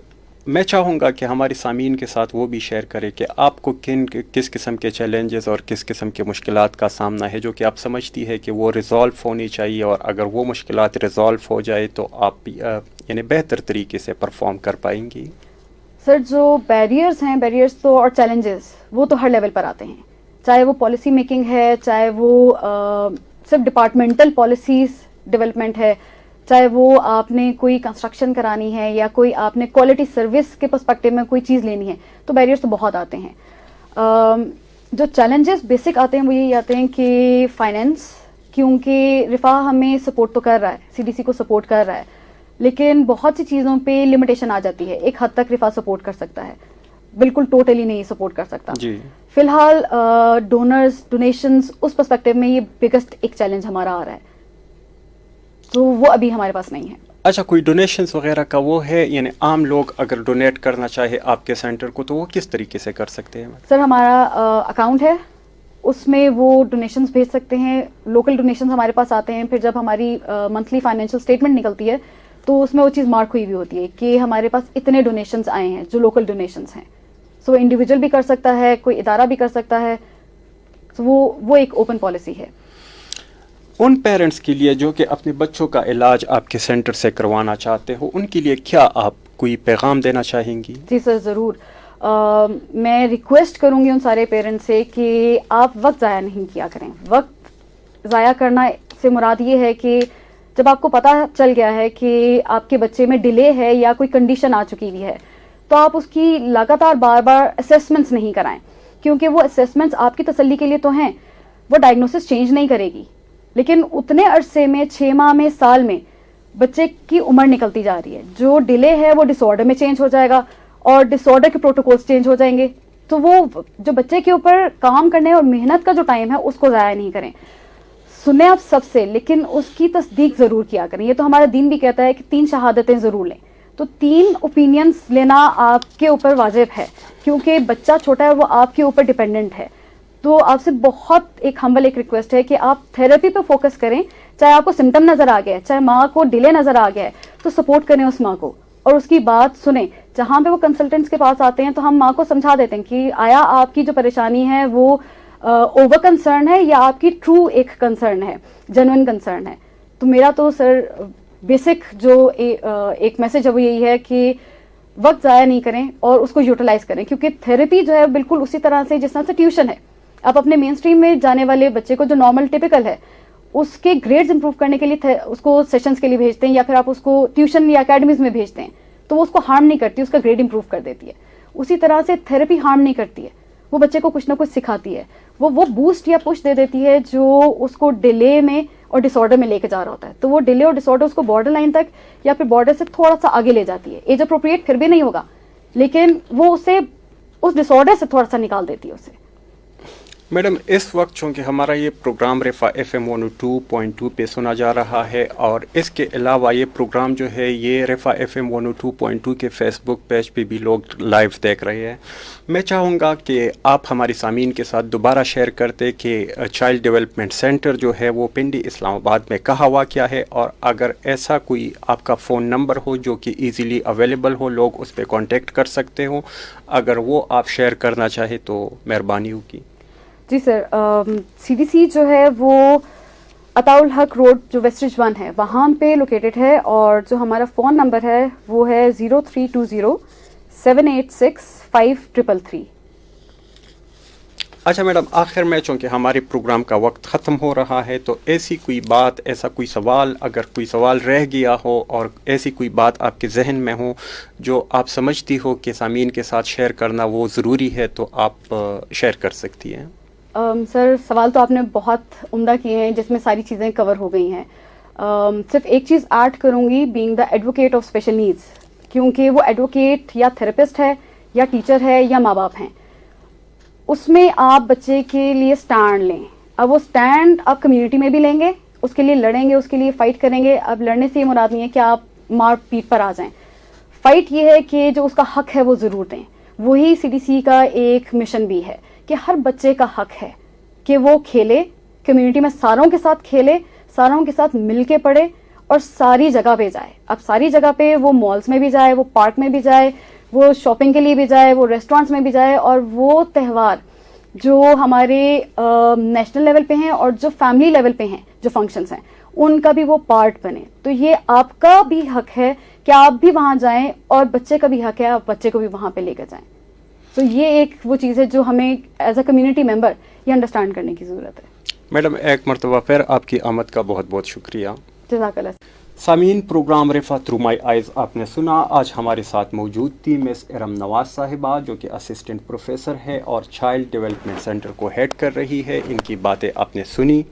میں چاہوں گا کہ ہمارے سامعین کے ساتھ وہ بھی شیئر کرے کہ آپ کو کس قسم کے چیلنجز اور کس قسم کے مشکلات کا سامنا ہے جو کہ آپ سمجھتی ہے کہ وہ ریزالو ہونی چاہیے, اور اگر وہ مشکلات ریزالو ہو جائے تو آپ یعنی بہتر طریقے سے پرفارم کر پائیں گی. سر جو بیریئرز ہیں, بیریئرز تو اور چیلنجز وہ تو ہر لیول پر آتے ہیں, چاہے وہ پالیسی میکنگ ہے, چاہے وہ صرف ڈپارٹمنٹل پالیسیز ڈیولپمنٹ ہے, چاہے وہ آپ نے کوئی کنسٹرکشن کرانی ہے یا کوئی آپ نے کوالٹی سروس کے پرسپیکٹو میں کوئی چیز لینی ہے, تو بیریئرز تو بہت آتے ہیں. جو چیلنجز بیسک آتے ہیں وہ یہی آتے ہیں کہ فائنینس, کیونکہ رفا ہمیں سپورٹ تو کر رہا ہے, سی ڈی سی کو سپورٹ کر رہا ہے, لیکن بہت سی چیزوں پہ لمیٹیشن آ جاتی ہے. ایک حد تک رفا سپورٹ کر سکتا ہے, بالکل ٹوٹلی نہیں سپورٹ کر سکتا. جی, فی الحال ڈونیشنز اس پرسپیکٹو میں یہ بگیسٹ ایک چیلنج ہمارا آ رہا ہے, تو وہ ابھی ہمارے پاس نہیں ہے. اچھا, کوئی ڈونیشنز وغیرہ کا وہ ہے, یعنی عام لوگ اگر ڈونیٹ کرنا چاہے آپ کے سینٹر کو تو وہ کس طریقے سے کر سکتے ہیں؟ سر ہمارا اکاؤنٹ ہے, اس میں وہ ڈونیشنز بھیج سکتے ہیں. لوکل ڈونیشنز ہمارے پاس آتے ہیں, پھر جب ہماری منتھلی فائنینشیل اسٹیٹمنٹ نکلتی ہے تو اس میں وہ چیز مارک ہوئی ہوتی ہے کہ ہمارے پاس اتنے ڈونیشنز آئے ہیں جو لوکل ڈونیشنز ہیں. سو انڈیویجول بھی کر سکتا ہے, کوئی ادارہ بھی کر سکتا ہے, سو وہ ایک اوپن پالیسی ہے. ان پیرنٹس کے لیے جو کہ اپنے بچوں کا علاج آپ کے سینٹر سے کروانا چاہتے ہو, ان کے لیے کیا آپ کوئی پیغام دینا چاہیں گی؟ جی سر ضرور, میں ریکویسٹ کروں گی ان سارے پیرنٹس سے کہ آپ وقت ضائع نہیں کیا کریں. وقت ضائع کرنا سے مراد یہ ہے کہ جب آپ کو پتہ چل گیا ہے کہ آپ کے بچے میں ڈیلے ہے یا کوئی کنڈیشن آ چکی ہوئی ہے, تو آپ اس کی لگاتار بار بار اسیسمنٹس نہیں کرائیں, کیونکہ وہ اسیسمنٹس آپ کی تسلی کے لیے تو ہیں, وہ ڈائگنوسس چینج نہیں کرے گی, لیکن اتنے عرصے میں 6 ماہ میں, سال میں بچے کی عمر نکلتی جا رہی ہے. جو ڈیلے ہے وہ ڈس آرڈر میں چینج ہو جائے گا اور ڈس آرڈر کے پروٹوکولز چینج ہو جائیں گے. تو وہ جو بچے کے اوپر کام کرنے اور محنت کا جو ٹائم ہے اس کو ضائع نہیں کریں. سنیں آپ سب سے, لیکن اس کی تصدیق ضرور کیا کریں. یہ تو ہمارا دین بھی کہتا ہے کہ 3 شہادتیں ضرور لیں, تو 3 اوپینینس لینا آپ کے اوپر واجب ہے, کیونکہ بچہ چھوٹا ہے, وہ آپ کے اوپر ڈیپینڈنٹ ہے. تو آپ سے بہت ایک ہمبل ایک ریکویسٹ ہے کہ آپ تھیراپی پہ فوکس کریں. چاہے آپ کو سمٹم نظر آ گیا ہے, چاہے ماں کو ڈیلے نظر آ گیا ہے, تو سپورٹ کریں اس ماں کو اور اس کی بات سنیں. جہاں پہ وہ کنسلٹنٹس کے پاس آتے ہیں تو ہم ماں کو سمجھا دیتے ہیں کہ آیا آپ کی جو پریشانی ہے وہ اوور کنسرن ہے یا آپ کی ٹرو ایک کنسرن ہے, جینوئن کنسرن ہے. تو میرا تو سر بیسک جو ایک میسج ہے وہ یہی ہے کہ وقت ضائع نہیں کریں اور اس کو یوٹیلائز کریں, کیونکہ تھیراپی جو ہے بالکل اسی طرح سے جس طرح سے ٹیوشن ہے. آپ اپنے مین اسٹریم میں جانے والے بچے کو جو نارمل ٹپیکل ہے اس کے گریڈز امپروو کرنے کے لیے اس کو سیشنز کے لیے بھیجتے ہیں, یا پھر آپ اس کو ٹیوشن یا اکیڈمیز میں بھیجتے ہیں. تو وہ اس کو ہارم نہیں کرتی, اس کا گریڈ امپروو کر دیتی ہے. اسی طرح سے تھیراپی ہارم نہیں کرتی ہے, وہ بچے کو کچھ نہ کچھ سکھاتی ہے, وہ بوسٹ یا پش دے دیتی ہے جو اس کو ڈیلے میں اور ڈس آرڈر میں لے کے جا رہا ہوتا ہے. تو وہ ڈیلے اور ڈس آرڈر اس کو بارڈر لائن تک یا پھر بارڈر سے تھوڑا سا آگے لے جاتی ہے. ایج اپروپریٹ پھر بھی نہیں ہوگا, لیکن وہ اسے اس ڈس آرڈر سے تھوڑا سا نکال دیتی ہے اسے. میڈم اس وقت چونکہ ہمارا یہ پروگرام رفا FM 102.2 پہ سنا جا رہا ہے, اور اس کے علاوہ یہ پروگرام جو ہے یہ رفا FM 102.2 کے فیس بک پیج پہ بھی لوگ لائیو دیکھ رہے ہیں. میں چاہوں گا کہ آپ ہماری سامعین کے ساتھ دوبارہ شیئر کرتے کہ چائلڈ ڈیولپمنٹ سینٹر جو ہے وہ پنڈی اسلام آباد میں کہاں واقع ہے, اور اگر ایسا کوئی آپ کا فون نمبر ہو جو کہ ایزیلی اویلیبل ہو, لوگ اس پہ کانٹیکٹ کر سکتے ہوں, اگر وہ آپ شیئر کرنا چاہے تو مہربانی ہوگی. جی سر, CDC جو ہے وہ عطاء الحق روڈ جو ویسٹریج 1 ہے وہاں پہ لوکیٹڈ ہے, اور جو ہمارا فون نمبر ہے وہ ہے 0320-786-5333. اچھا میڈم, آخر میں چونکہ ہمارے پروگرام کا وقت ختم ہو رہا ہے, تو ایسی کوئی بات, ایسا کوئی سوال, اگر کوئی سوال رہ گیا ہو اور ایسی کوئی بات آپ کے ذہن میں ہو جو آپ سمجھتی ہو کہ سامعین کے ساتھ شیئر کرنا وہ ضروری ہے, تو آپ شیئر کر سکتی ہیں. سر سوال تو آپ نے بہت عمدہ کیے ہیں جس میں ساری چیزیں کور ہو گئی ہیں. صرف ایک چیز ایڈ کروں گی, being the advocate of special needs, کیونکہ وہ ایڈوکیٹ یا تھراپسٹ ہے یا ٹیچر ہے یا ماں باپ ہیں, اس میں آپ بچے کے لیے سٹینڈ لیں. اب وہ سٹینڈ آپ کمیونٹی میں بھی لیں گے, اس کے لیے لڑیں گے, اس کے لیے فائٹ کریں گے. اب لڑنے سے یہ مراد نہیں ہے کہ آپ مار پیٹ پر آ جائیں. فائٹ یہ ہے کہ جو اس کا حق ہے وہ ضرور دیں. وہی CDC کا ایک مشن بھی ہے کہ ہر بچے کا حق ہے کہ وہ کھیلے, کمیونٹی میں ساروں کے ساتھ کھیلے, ساروں کے ساتھ مل کے پڑھے, اور ساری جگہ پہ جائے. اب ساری جگہ پہ وہ مالز میں بھی جائے, وہ پارک میں بھی جائے, وہ شاپنگ کے لیے بھی جائے, وہ ریسٹورینٹس میں بھی جائے, اور وہ تہوار جو ہمارے نیشنل لیول پہ ہیں اور جو فیملی لیول پہ ہیں جو فنکشنز ہیں ان کا بھی وہ پارٹ بنے. تو یہ آپ کا بھی حق ہے کہ آپ بھی وہاں جائیں, اور بچے کا بھی حق ہے آپ بچے کو بھی وہاں پہ لے کر جائیں. تو یہ ایک وہ چیز ہے جو ہمیں ایز اے کمیونٹی ممبر یہ انڈرسٹینڈ کرنے کی ضرورت ہے. میڈم ایک مرتبہ پھر آپ کی آمد کا بہت بہت شکریہ. جزاک اللہ. سامعین, پروگرام رفا تھرو مائی آئیز آپ نے سنا. آج ہمارے ساتھ موجود تھی مس ارم نواز صاحبہ جو کہ اسسٹنٹ پروفیسر ہے اور چائلڈ ڈیولپمنٹ سینٹر کو ہیڈ کر رہی ہے. ان کی باتیں آپ نے سنی.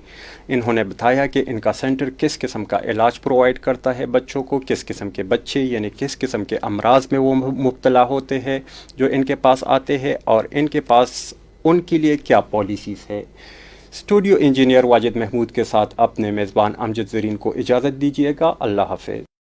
انہوں نے بتایا کہ ان کا سینٹر کس قسم کا علاج پرووائڈ کرتا ہے بچوں کو, کس قسم کے بچے یعنی کس قسم کے امراض میں وہ مبتلا ہوتے ہیں جو ان کے پاس آتے ہیں, اور ان کے پاس ان کے لیے کیا پالیسیز ہے. اسٹوڈیو انجینئر واجد محمود کے ساتھ اپنے میزبان امجد زرین کو اجازت دیجیے گا. اللہ حافظ.